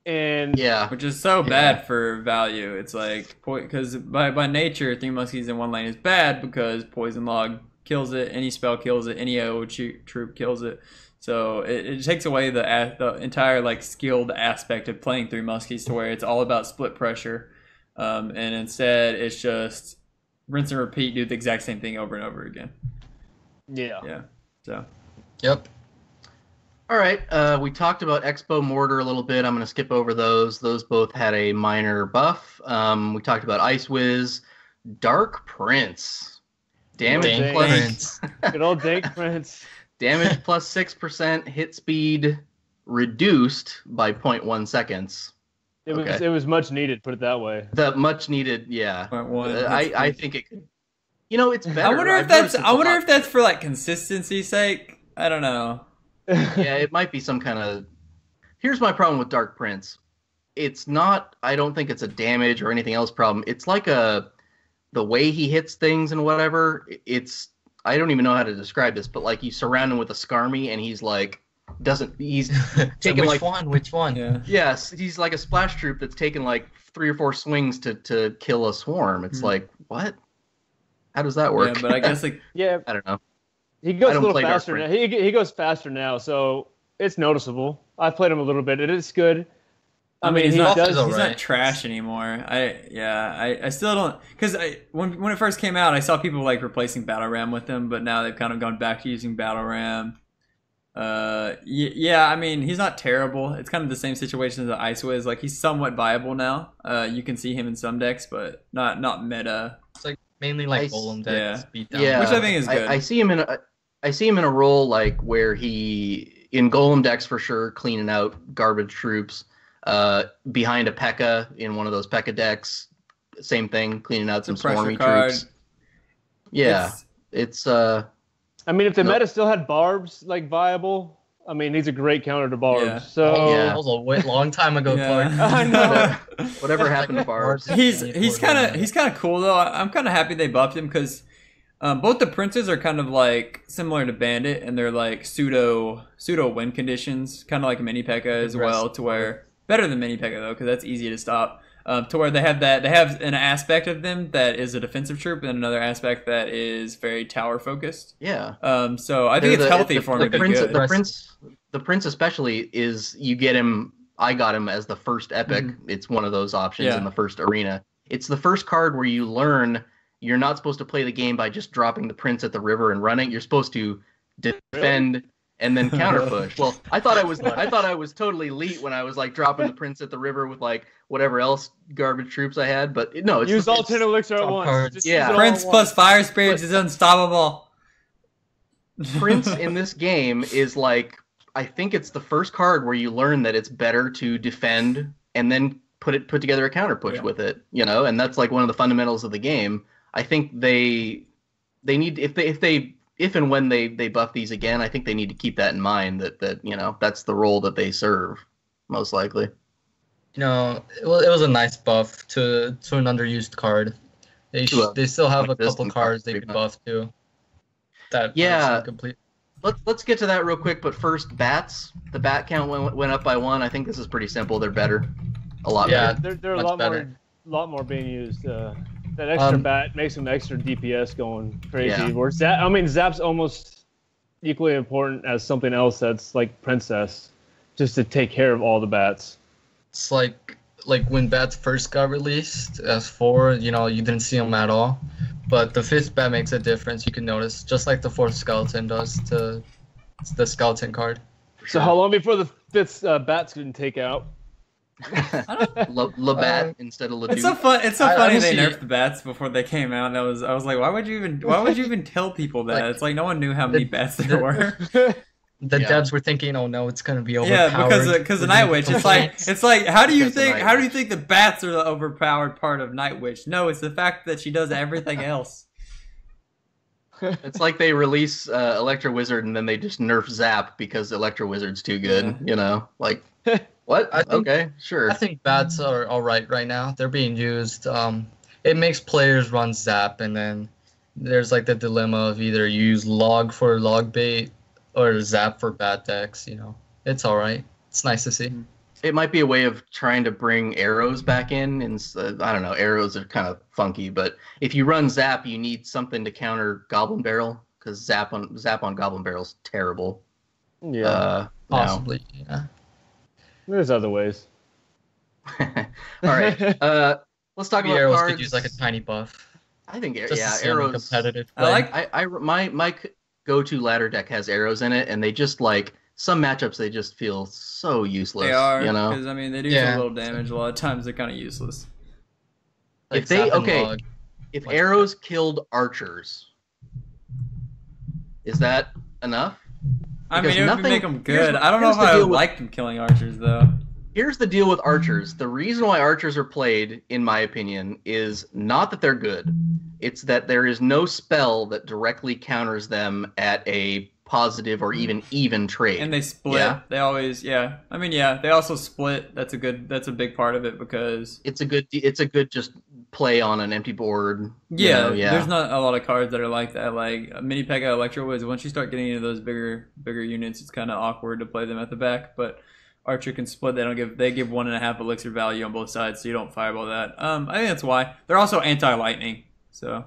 And Yeah. Which is so bad for value. It's like, because by nature, Three Muskies in one lane is bad because Poison Log kills it, any spell kills it, any AoE troop kills it. So it takes away the entire like skilled aspect of playing Three Muskies to where it's all about split pressure. And instead, it's just rinse and repeat, do the exact same thing over and over again. Yeah. So. Yep. All right, we talked about Expo Mortar a little bit. I'm going to skip over those. Those both had a minor buff. We talked about Ice Wiz, Dark Prince, damage Dank plus Prince. Good old Dank Prince. damage plus 6%, hit speed reduced by 0.1 seconds. It was much needed. Put it that way. The much needed, yeah. 0.1. I think it could. You know, it's better. I wonder if that's for like consistency's sake. I don't know. Yeah, it might be some kind of. Here's my problem with Dark Prince. It's not. I don't think it's a damage or anything else problem. It's like the way he hits things and whatever. It's. I don't even know how to describe this, but like you surround him with a Skarmy and he's like he's taking Which one? Yeah. Yes, he's like a splash troop that's taken like 3 or 4 swings to kill a swarm. It's like, what? How does that work? Yeah, but I guess like I don't know. He goes I a don't little play Dark faster now. Prince. He goes faster now, so it's noticeable. I played him a little bit. It is good. I mean, he's he not does he's alright. not trash anymore. I still don't, because when it first came out, I saw people like replacing Battle Ram with him, but now they've kind of gone back to using Battle Ram. I mean, he's not terrible. It's kind of the same situation as the Ice Wiz. Like, he's somewhat viable now. You can see him in some decks, but not meta. It's like mainly like Golem decks beat down. Yeah, Which I think is good. I see him in a role like where he in Golem decks for sure, cleaning out garbage troops. Behind a P.E.K.K.A. in one of those P.E.K.K.A. decks, same thing, cleaning out some swarmy troops. Yeah, it's I mean, if the meta still had Barbs like viable, I mean, he's a great counter to Barbs. Yeah. So That was a long time ago, Yeah. Clark. I know. whatever happened to Barbs. He's kind of cool though. I'm kind of happy they buffed him because both the princes are kind of like similar to Bandit, and they're like pseudo win conditions, kind of like mini P.E.K.K.A. as well, to where better than mini P.E.K.K.A. though, because that's easy to stop. To where they have an aspect of them that is a defensive troop, and another aspect that is very tower focused. Yeah. So I think it's healthy for him to be good. The Prince especially is you get him. I got him as the first epic. It's one of those options in the first arena. It's the first card where you learn you're not supposed to play the game by just dropping the Prince at the river and running. You're supposed to defend and then counter push. Well, I thought I was totally elite when I was like dropping the Prince at the river with like whatever else garbage troops I had. But no, it's use alternate elixir at once. Just Yeah. use it all Prince at plus once. Fire Spirits is unstoppable. Prince in this game is like, I think it's the first card where you learn that it's better to defend and then put together a counter push with it, and that's like one of the fundamentals of the game. I think they need if and when they buff these again, I think they need to keep that in mind that that's the role that they serve most likely. It was a nice buff to an underused card. They still have like a couple cards they can buff too. That complete. Let's get to that real quick, but first, bats. The bat count went up by 1. I think this is pretty simple. They're better, a lot better. They're a lot more being used. That extra bat makes some extra DPS going crazy. Yeah. Where Zap's almost equally important as something else that's like Princess, just to take care of all the bats. It's like when bats first got released as 4, you didn't see them at all. But the 5th bat makes a difference. You can notice, just like the 4th skeleton does to the skeleton card. So how long before the 5th bats couldn't take out? Labat instead of Ledoux. It's so funny they honestly- nerfed the bats before they came out. I was like, why would you even tell people that? It's like no one knew how many bats there were. The Yeah. devs were thinking, oh no, it's gonna be overpowered. Yeah, because the Night Witch. It's like how do you think the bats are the overpowered part of Night Witch? No, it's the fact that she does everything else. It's like they release Electro Wizard and then they just nerf Zap because Electro Wizard's too good. Like what? Okay, sure. I think bats are all right now. They're being used. It makes players run Zap, and then there's like the dilemma of either use log for log bait or Zap for bat decks. It's all right. It's nice to see. It might be a way of trying to bring arrows back in, and I don't know. Arrows are kind of funky, but if you run Zap, you need something to counter Goblin Barrel because Zap on Goblin Barrel's terrible. Yeah, Possibly. Yeah. there's other ways. All right. Let's talk Maybe about arrows cards. could use like a tiny buff. I think Just to see any arrows. competitive I play. like My go-to ladder deck has arrows in it, and they just like some matchups they just feel so useless. they are you know. because I mean they do Yeah. a little damage. A lot of times they're kind of useless. Like If they- Zap and okay. Log. If Like arrows killed archers, is that enough? I Because mean, it would nothing- make them here's good. the- I don't know here's if the I deal with- like them killing archers though. Here's the deal with archers. The reason why archers are played, in my opinion, is not that they're good. It's that there is no spell that directly counters them at a positive or even trade. And they split. Yeah. They always, yeah. I mean, yeah. They also split. That's a big part of it because It's a good just play on an empty board. you yeah, know, yeah. there's not a lot of cards that are like that. Like Mini Pekka, Electro Wizard. Once you start getting into those bigger units, it's kind of awkward to play them at the back. But Archer can split. They give 1.5 elixir value on both sides, so you don't fireball that. I think that's why they're also anti-lightning. So,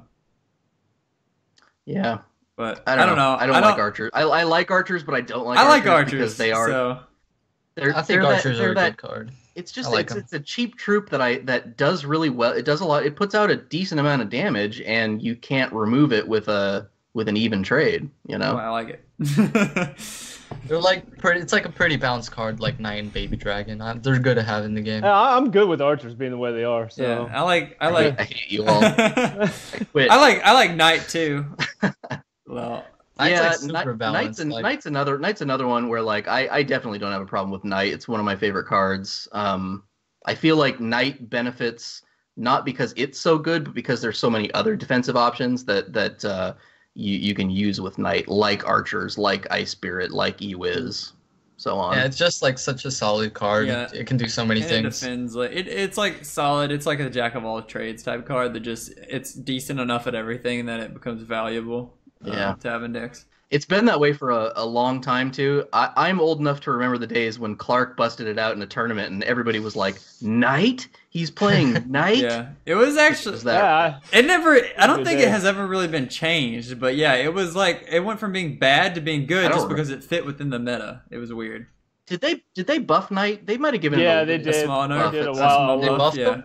Yeah. but I don't know. I don't like archers. archers. I like archers, but I don't like I archers like archers because they are. So. I think archers are a good card. It's just I like it's a cheap troop that does really well. It does a lot. It puts out a decent amount of damage, and you can't remove it with an even trade. You know. Oh, I like it. They're like pretty. It's like a pretty balanced card, like Knight and Baby Dragon. They're good to have in the game. I'm good with archers being the way they are. So Yeah, I like. I hate you all. I Quit. like Knight too. Well, Knight's yeah, like super balanced. Knight's another one where like I definitely don't have a problem with Knight. It's one of my favorite cards. I feel like Knight benefits not because it's so good, but because there's so many other defensive options that you can use with Knight, like archers, like Ice Spirit, like Ewiz, so on. Yeah, it's just like such a solid card. Yeah. It can do so many and things. it defends like it's like solid. It's like a jack of all trades type card that just it's decent enough at everything that it becomes valuable. Yeah. To have index. It's been that way for a long time too. I'm old enough to remember the days when Clark busted it out in a tournament and everybody was like, "Knight? He's playing Knight?" Yeah, it was actually. Was that? It never. I don't Good think day. it has ever really been changed, but yeah, it was like it went from being bad to being I good don't just remember. because it fit within the meta. It was weird. Did they buff Knight? They might have given Yeah, him they a, did. A small They nerf. did a They while. They buffed yeah. him?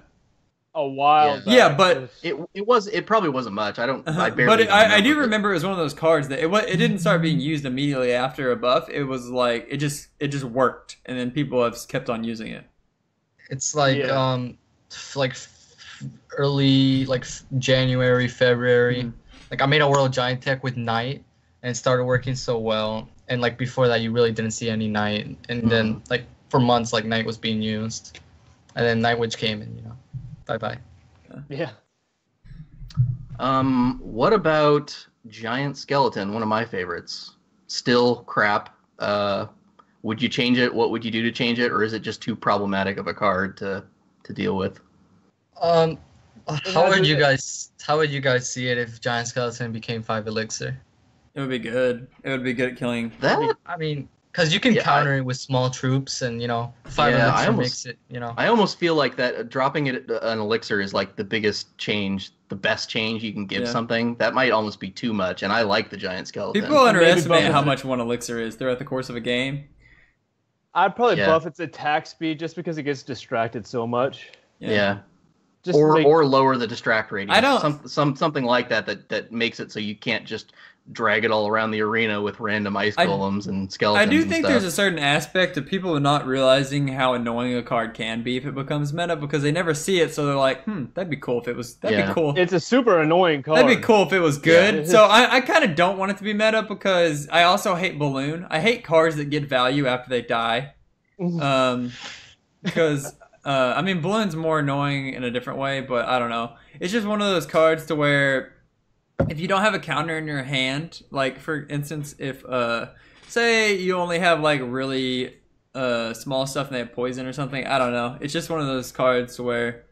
A while. Yeah. back. Yeah, but- It probably wasn't much. I don't. I barely. But even I do but- remember it was one of those cards that it didn't start being used immediately after a buff. It was like it just worked, and then people have kept on using it. It's like Yeah. early January, February. Mhm. Like I made a World Giant Tech with Knight, and it started working so well. And like before that, you really didn't see any Knight. And then like for months, like Knight was being used, and then Night Witch came, and bye bye. Yeah. What about Giant Skeleton? One of my favorites. Still crap. Would you change it? What would you do to change it, or is it just too problematic of a card to deal with? How would you guys see it if Giant Skeleton became 5 elixir? It would be good. It would be good at killing. That I mean, because you can Yeah, counter it with small troops, and 5 Yeah, elixir I almost- makes it. I almost feel like that dropping it an elixir is like the biggest change, the best change you can give Yeah. something. That might almost be too much, and I like the Giant Skeleton. People underestimate buff how it. much one elixir is throughout the course of a game. I'd probably Yeah. buff its attack speed just because it gets distracted so much. yeah. Just Or like, or lower the distract radius. I don't- something like that makes it so you can't just drag it all around the arena with random ice golems and I skeletons. do and think stuff. there's a certain aspect of people not realizing how annoying a card can be if it becomes meta because they never see it, so they're like, that'd be cool if it was. That'd Yeah. be cool. it's a super annoying card. That'd be cool if it was good. Yeah. So I kind of don't want it to be meta because I also hate Balloon. I hate cards that get value after they die. Because I mean, Balloon's more annoying in a different way, but I don't know. It's just one of those cards to where if you don't have a counter in your hand, like for instance, if say you only have like really small stuff and they have poison or something, I don't know. It's just one of those cards to where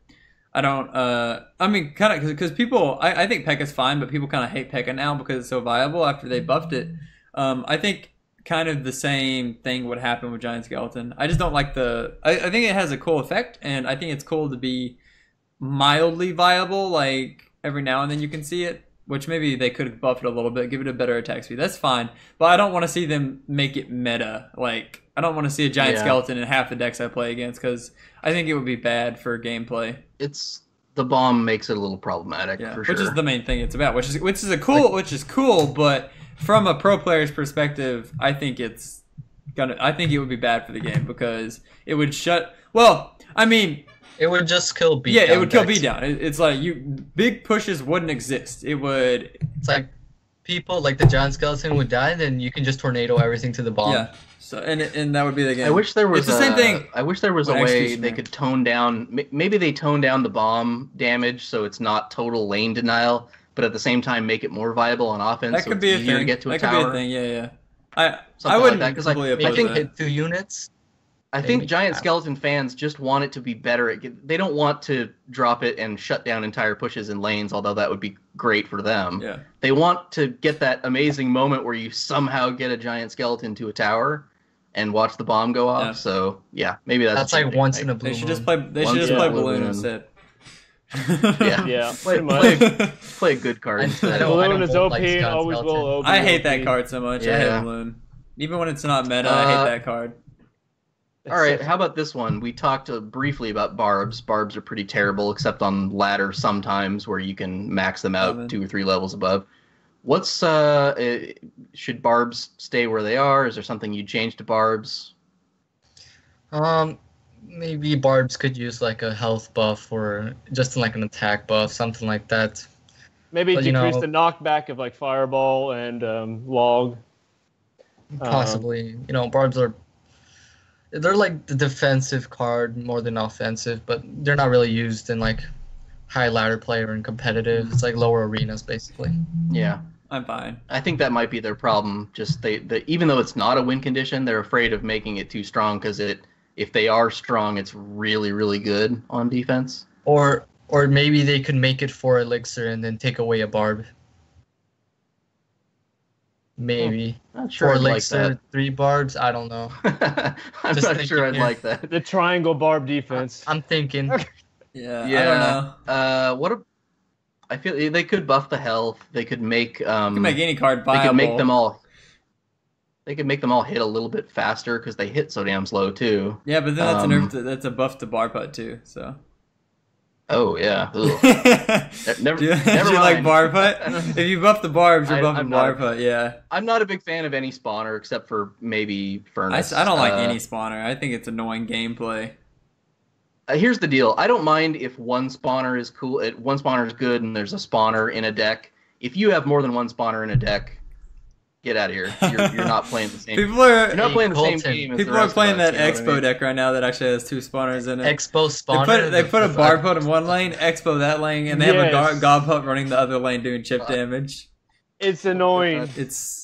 I don't. I mean, kind of because people. I think Pekka's fine, but people kind of hate Pekka now because it's so viable after they buffed it. I think kind of the same thing would happen with Giant Skeleton. I just don't like the. I think it has a cool effect, and I think it's cool to be mildly viable. Like every now and then you can see it, which maybe they could buff it a little bit, give it a better attack speed. That's fine, but I don't want to see them make it meta. Like I don't want to see a Giant Skeleton in half the decks I play against because I think it would be bad for gameplay. The bomb makes it a little problematic, for sure. Which is the main thing it's about, which is cool, but from a pro player's perspective, I think it would be bad for the game because it would shut. Well, I mean, it would just kill beatdown. Yeah, it would kill beatdown. It's like big pushes wouldn't exist. It would. It's like people like the Giant Skeleton would die, then you can just tornado everything to the bomb. Yeah. So and that would be the game. I wish there was the same thing. I wish there was a way they could tone down. Maybe they tone down the bomb damage so it's not total lane denial, but at the same time make it more viable on offense. That could be a thing. To get to a that tower. could be a thing. Yeah. I wouldn't like that, completely oppose I think that. Hit 2 units. I think Giant Skeleton fans just want it to be better. They don't want to drop it and shut down entire pushes in lanes, although that would be great for them. Yeah. They want to get that amazing moment where you somehow get a Giant Skeleton to a tower and watch the bomb go off. Yeah. So yeah, maybe that's like once in a blue They should moon. just play. They should just play Balloon instead. Yeah. Play a good card I instead. don't- Balloon is hold OP, like and Giant always Skeleton. will OP. I hate that card so much. I Yeah. hate Balloon. Even when it's not meta, I hate that card. All right, how about this one? We talked briefly about barbs. Barbs are pretty terrible, except on ladder sometimes, where you can max them out 2 or 3 levels above. Should barbs stay where they are? Is there something you'd change to barbs? Maybe barbs could use like a health buff or just like an attack buff, something like that. Maybe But, decrease the knockback of like Fireball and Log. Possibly, barbs they're like the defensive card more than offensive, but they're not really used in like high ladder play or in competitive. It's like lower arenas basically. Yeah. I'm fine. I think that might be their problem. Just even though it's not a win condition, they're afraid of making it too strong because if they are strong, it's really, really good on defense. Or maybe they could make it 4 elixir and then take away a barb. Maybe. Not sure 4 I'd like elixir, that. 3 barbs. I don't know. I'm Just not sure I'd thinking like that. The triangle barb defense. I'm thinking. Yeah. I don't know. I feel they could buff the health. They could make You can make any card they viable. could make them all. They could make them all hit a little bit faster because they hit so damn slow too. Yeah, but then that's a nerf. That's a buff to bar putt too. So. Oh yeah. Never do you mind. like bar putt? If you buff the barbs, you're buffing I'm bar not putt. Yeah. I'm not a big fan of any spawner except for maybe Furnace. I don't like any spawner. I think it's annoying gameplay. Here's the deal. I don't mind if one spawner is cool. One spawner is good, and there's a spawner in a deck. If you have more than one spawner in a deck, get out of here. You're not playing the same. You're not playing the same Colton. game. As People the are rest playing of us, that you know what I Expo mean? deck right now that actually has 2 spawners in it. Expo spawner. They put a bar putt in one lane, Expo that lane, and they have a gob putt running the other lane doing chip damage. It's annoying.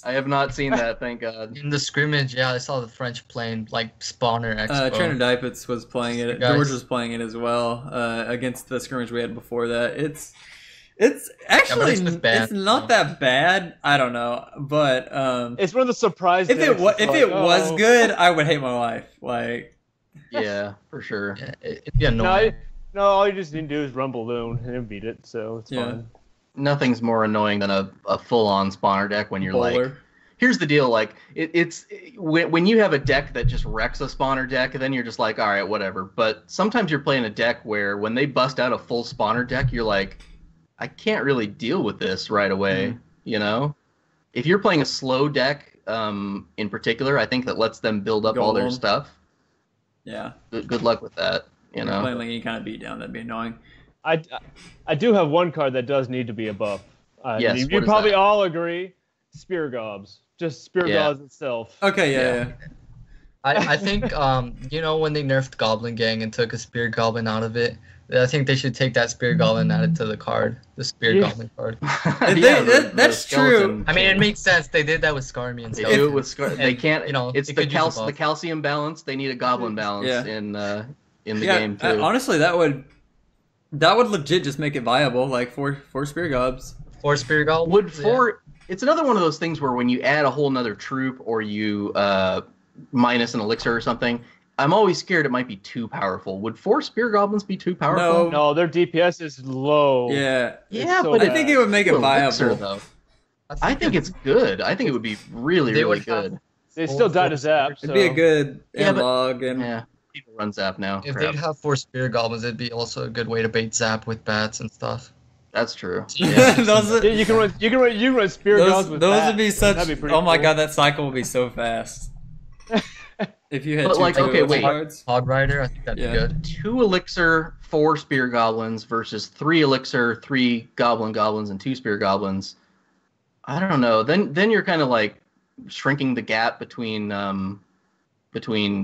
I have not seen that, thank God. In the scrimmage, yeah, I saw the French playing like spawner Expo. Trainer Dipitz was playing it. Guys. George was playing it as well against the scrimmage we had before that. It's actually it's not that bad. I don't know, but it's one of the surprise. If it was good, I would hate my life. Like, yeah, for sure. Yeah, it'd be annoying. No, all you just need to do is run Balloon and it'll beat it. So it's fine. Nothing's more annoying than a full-on spawner deck when you're Bowler. like, here's the deal, like it's when you have a deck that just wrecks a spawner deck, then you're just like, all right, whatever. But sometimes you're playing a deck where when they bust out a full spawner deck, you're like, I can't really deal with this right away. You know, if you're playing a slow deck, in particular, I think that lets them build up all their stuff. Yeah. Good luck with that. You know, playing like any kind of beatdown, that'd be annoying. I do have one card that does need to be a buff. Yes, you probably all agree. Spear Gobs. Just Spear Gobs itself. Okay, yeah. I think when they nerfed Goblin Gang and took a Spear Goblin out of it, I think they should take that Spear Goblin and add it to the card, the Spear Goblin card. That's true. I mean, it makes sense. They did that with Skarmy and They stuff. do it with they can't. It's the use a buff. calcium balance. They need a Goblin balance in the game too. Honestly, that would legit just make it viable, like for Spear Gobs. 4 Spear Goblins. Would It's another one of those things where when you add a whole nother troop or you minus an elixir or something, I'm always scared it might be too powerful. Would 4 spear goblins be too powerful? No, their DPS is low. Yeah. Yeah, so but I think it would make it elixir, viable. though. I think it's good. I think it would be really, They really would have- good. They still die to zap. It'd be a good Yeah, but- analog and Yeah, people run zap now. If Crap. they'd have 4 spear goblins, it'd be also a good way to bait zap with bats and stuff. That's true. Yeah. those Yeah, you can run spear guns with those bats. would be such. That'd be pretty Oh my cool. god, that cycle would be so fast. If you had But, two like, okay, wait. cards. Hog Rider, I think that'd Yeah. be good. 2 elixir, 4 spear goblins versus 3 elixir, 3 goblins, and 2 spear goblins. I don't know. Then you're kind of like shrinking the gap between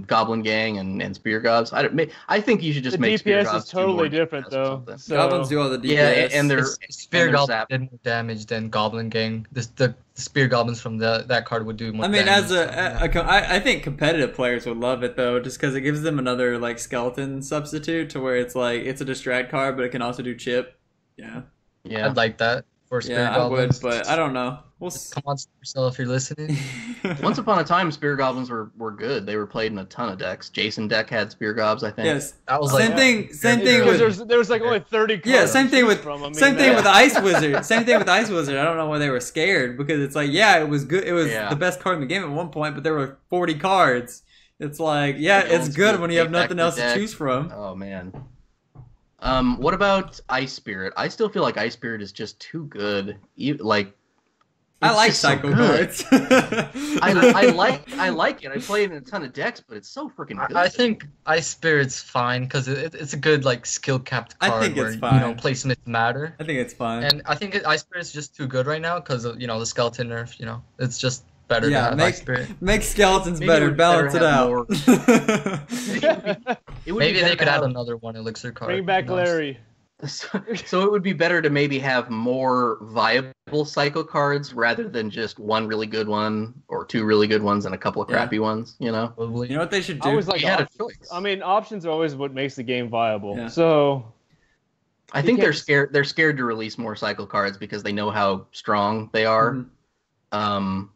Goblin Gang and Spear Gobs. I think you should just The make Spear DPS Gobs is do more totally different DPS or though. something. So, Goblins do all the DPS. Yeah, and they're Spear and Goblin zap. did more damage than Goblin Gang. The Spear Goblins from that card would do more I mean, damage. I think competitive players would love it though, just because it gives them another like skeleton substitute to where it's like it's a distract card, but it can also do chip. Yeah, Yeah. I'd like that for Spear yeah, I would, Goblins. but I don't know. We'll Come on, Supercell, if you're listening. Once upon a time, Spear Goblins were good. They were played in a ton of decks. Jason deck had Spear Gobs, I think. Yes, That was same like thing. Same Very thing good. with there was like only 30 cards. yeah, same to thing choose with from. I mean, same thing yeah. with Ice Wizard. Same thing with Ice Wizard. I don't know why they were scared because it's like yeah, it was good. It was Yeah. the best card in the game at one point, but there were 40 cards. It's like yeah, The it's old good school when you have nothing take back else the to deck. choose from. Oh man. What about Ice Spirit? I still feel like Ice Spirit is just too good. I It's like just so cycle good. cards. I like it. I play it in a ton of decks, but it's so freaking good. I think Ice Spirit's fine because it's a good like skill capped I card think where it's fine. placements matter. I think it's fine. And I think Ice Spirit's just too good right now because the skeleton nerf. It's just better Yeah, to have make- Ice Spirit. Make skeletons Maybe it better, would better balance it have out. more- It would be Maybe better they to could add have- another one elixir card. Bring back who knows? Larry. So it would be better to maybe have more viable cycle cards rather than just one really good one or 2 really good ones and a couple of Yeah. crappy ones. Probably. You know what they should I do? always like You had a options. choice. I mean, options are always what makes the game viable. Yeah. So I think they're can't- scared. They're scared to release more cycle cards because they know how strong they are. Mhm.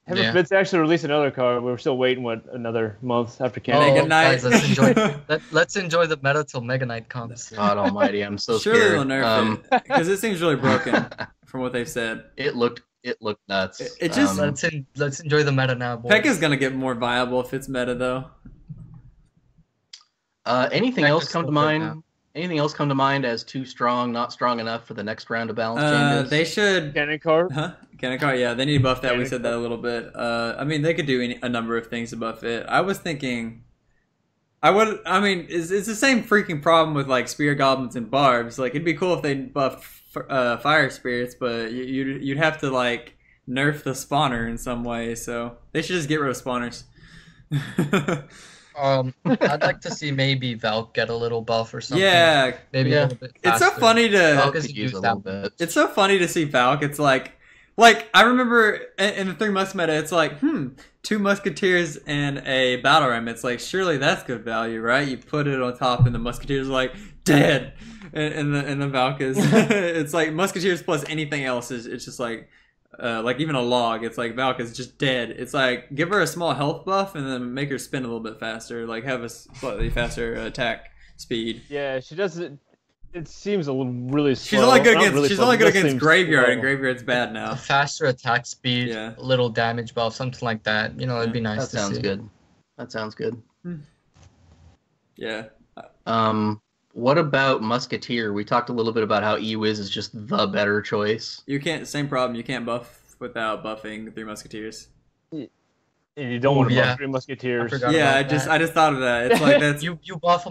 Heaven Yeah. forbid to actually release another card. We're still waiting another month after Oh, Canada. Mega Knight. guys, let's enjoy the meta till Mega Knight comes. God Almighty, I'm so Surely scared. they'll nerf it because it seems really broken from what they've said. It looked nuts. It just- Let's enjoy the meta now, boys. Pekka's gonna get more viable if it's meta though. Anything That else could come to still fit mind? now. Anything else come to mind as too strong, not strong enough for the next round of balance changes? They should. Cannon card. Huh? Can I call? Yeah, they need to buff that. We Can I said that a little bit. I mean, they could do a number of things to buff it. I was thinking. I mean, it's the same freaking problem with like spear goblins and barbs. Like, it'd be cool if they buffed fire spirits, but you'd have to like nerf the spawner in some way. So they should just get rid of spawners. I'd like to see maybe Valk get a little buff or something. Yeah, Maybe Yeah. a little bit it's so faster. funny to. Valk Could is use used a that little bit. It's so funny to see Valk. It's like I remember in the 3 Musk meta, it's like, 2 Musketeers and a Battle Ram. It's like, surely that's good value, right? You put it on top and the Musketeers are like, dead. And the Valk is, it's like Musketeers plus anything else it's just like even a log. It's like Valk is just dead. It's like, give her a small health buff and then make her spin a little bit faster. Like, have a slightly faster attack speed. Yeah, she does it. It seems a little really slow. She's only good Not against really she's slow, only it good just against seems Graveyard, slow. and Graveyard's bad now. A faster attack speed, Yeah. a little damage buff, something like that. It'd be nice That to sounds see. good. That sounds good. Yeah. What about Musketeer? We talked a little bit about how E-Wiz is just the better choice. You can't. Same problem. You can't buff without buffing 3 Musketeers. And you don't want to Yeah. buff 3 Musketeers. I forgot. Yeah, about that. I just thought of that. It's like that's You buff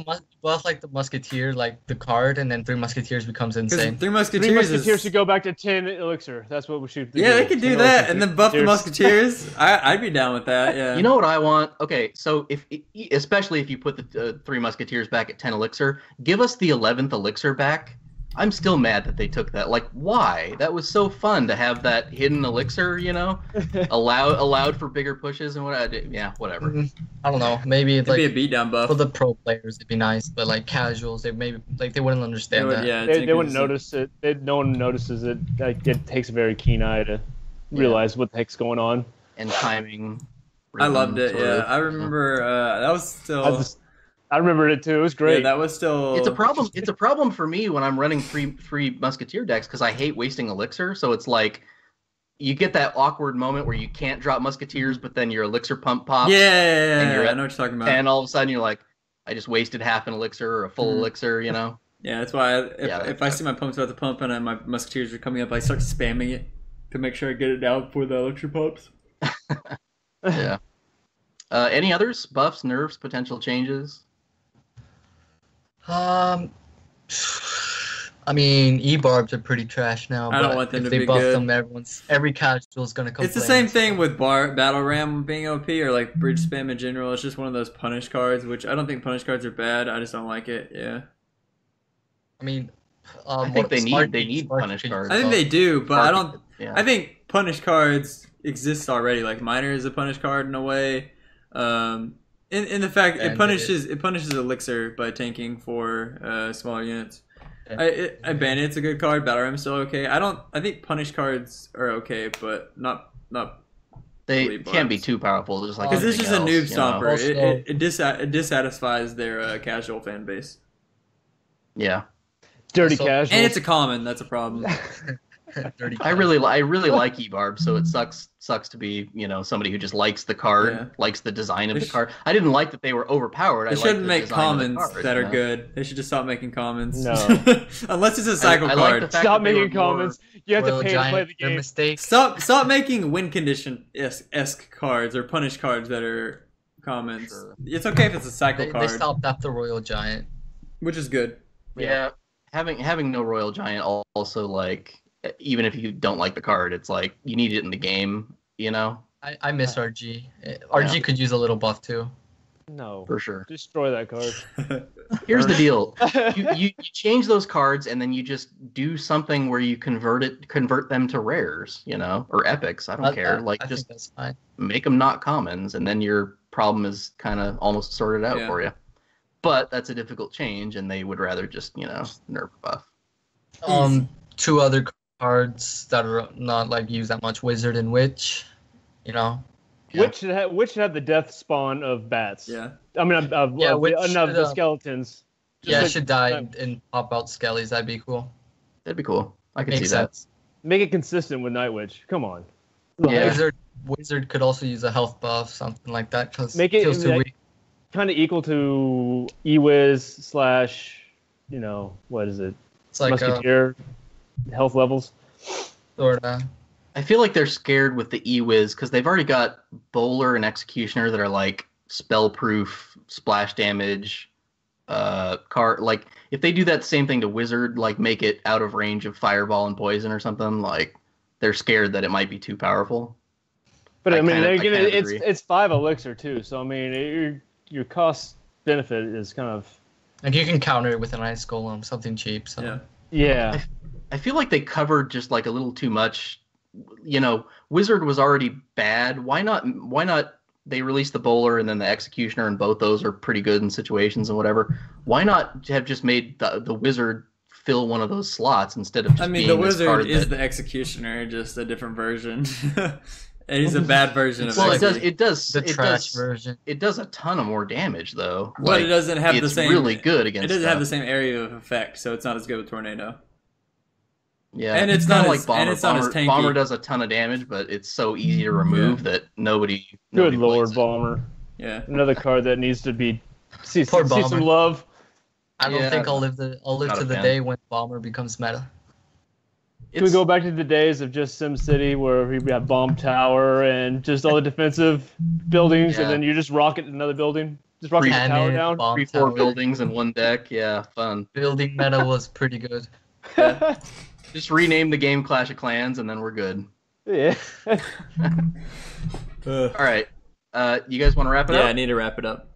like the Musketeer, like the card, and then 3 Musketeers becomes because insane. 3 3 Musketeers Musketeers is. should go back to 10 elixir. That's what we should do. Yeah, they could do 10 that, elixir and then buff the Musketeers. Musketeers. I'd be down with that. Yeah. You know what I want? Okay, so especially if you put the 3 Musketeers back at 10 elixir, give us the 11th elixir back. I'm still mad that they took that. Like, why? That was so fun to have that hidden elixir, allowed for bigger pushes and what. Yeah, whatever. I don't know. Maybe It'd like be a beatdown buff. for the pro players, it'd be nice, but like casuals, they maybe like they wouldn't understand that. Yeah, They wouldn't notice it. No one notices it. Like, it takes a very keen eye to realize what the heck's going on. And timing. I loved it. sort Yeah, of. I remember that was still. I remembered it too. It was great. Yeah, that was still. It's a problem. It's a problem for me when I'm running three musketeer decks because I hate wasting elixir. So it's like you get that awkward moment where you can't drop musketeers, but then your elixir pump pops. Yeah, you're I know what you're talking about. And all of a sudden you're like, I just wasted half an elixir or a full elixir, you know? Yeah, that's why if I see my pumps about to pump and my musketeers are coming up, I start spamming it to make sure I get it down before the elixir pumps. Yeah. Any others? Buffs, nerfs, potential changes? I mean, E-barbs are pretty trash now. I don't but want them if to they be buff good. them, every casual is gonna complain. It's the same thing with Battle Ram being OP or like Bridge Spam in general. It's just one of those punish cards, which I don't think punish cards are bad. I just don't like it. Yeah. I mean, I think they need punish cards. I think they do, but I don't. Yeah. I think punish cards exist already. Like Miner is a punish card in a way. In the fact it punishes elixir by tanking for smaller units. Bandit's a good card. Battle Ram's still okay. I think punish cards are okay, but not. They can't be too powerful. Just like because this is a noob stomper. Also, It dissatisfies their casual fan base. Yeah. Dirty Also- casual. And it's a common. That's a problem. Dirty I really like E-Barb, so it sucks to be, somebody who just likes the card, likes the design of the card. I didn't like that they were overpowered. They shouldn't make commons that are good. They should just stop making commons. No. Unless it's a cycle I like card. the fact Stop that they making were more- comments. You have to Royal pay to play Giant, the their game. mistakes. Stop making win condition esque cards or punish cards that are commons. Sure. It's okay if it's a cycle They card, stopped after Royal Giant. which is good. Yeah. Having no Royal Giant also, like, even if you don't like the card, it's like you need it in the game, I miss RG. RG could use a little buff too. No. for sure. Destroy that card. Here's the deal: you change those cards, and then you just do something where you convert them to rares, or epics. I don't care. Like, I just think that's fine. make them not commons, and then your problem is kind of almost sorted out for you. But that's a difficult change, and they would rather just nerf buff. Two other cards that are not like used that much: Wizard and Witch. Yeah. Which should have the death spawn of bats. Yeah. I mean, of the should, skeletons. Yeah, it should die and pop out skellies. That'd be cool. That'd be cool. I could Makes see that. sense. Make it consistent with Night Witch. Come on. Yeah. Wizard could also use a health buff, something like that, because Make it feels too weak. kind of equal to Ewiz / what is it? It's like Musketeer health levels. sorta. I feel like they're scared with the E-Wiz because they've already got Bowler and Executioner that are like spell-proof, splash damage, card. Like, if they do that same thing to Wizard, like make it out of range of Fireball and Poison or something, like they're scared that it might be too powerful. But I mean, kinda it's 5 elixir too, so I mean, your cost benefit is kind of. And you can counter it with an Ice Golem, something cheap. So. Yeah. I feel like they covered just like a little too much. Wizard was already bad. Why not they released the Bowler and then the Executioner, and both those are pretty good in situations and whatever. Why not have just made the Wizard fill one of those slots instead of just being the this Wizard card is that... the Executioner, just a different version. And he's a bad version of Well, Executioner. it does The trash version. It does a ton of more damage though. But it doesn't have the it's same. really good against. It doesn't stuff. have the same area of effect, so it's not as good with Tornado. Yeah, And it's kinda not like as- Bomber. and it's not as tanky. Bomber does a ton of damage, but it's so easy to remove that nobody. Good lord, plays it. Bomber. Yeah. Another card that needs to be see Poor some Bomber. love. I don't Yeah. think I'll live Not to a the fan. day when Bomber becomes meta. Can we go back to the days of just SimCity where we have bomb tower and just all the defensive buildings, Yeah. and then you just rocket another building, just rocket the tower Cannon, down? bomb 3-4 tower. buildings in one deck? Yeah, fun. Building meta was pretty good. Just rename the game Clash of Clans, and then we're good. Yeah. All right, you guys want to wrap it Yeah, up? I need to wrap it up.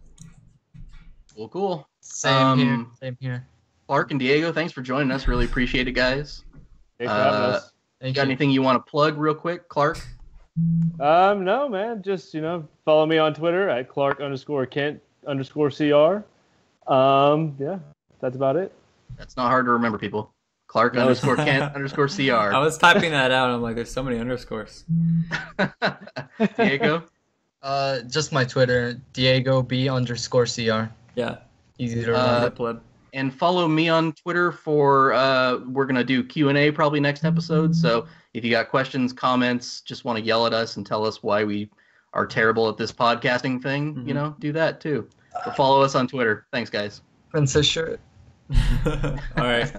Cool. Same here. Same here. Clark and Diego, thanks for joining us. Really appreciate it, guys. Thanks for having us. Thank Got you. anything you want to plug real quick, Clark? No, man. Just follow me on Twitter at Clark_Kent_CR. Yeah, that's about it. That's not hard to remember, people. Clark That was- underscore Kent underscore I CR. was typing that out. I'm like, there's so many underscores. Diego? Just my Twitter, DiegoB_CR. Yeah. Easy to remember. Pleb. And follow me on Twitter for we're gonna do Q&A probably next episode. So if you got questions, comments, just want to yell at us and tell us why we are terrible at this podcasting thing, you know, do that too. But follow us on Twitter. Thanks, guys. Princess shirt. All right.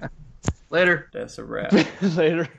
Later. That's a wrap. Later.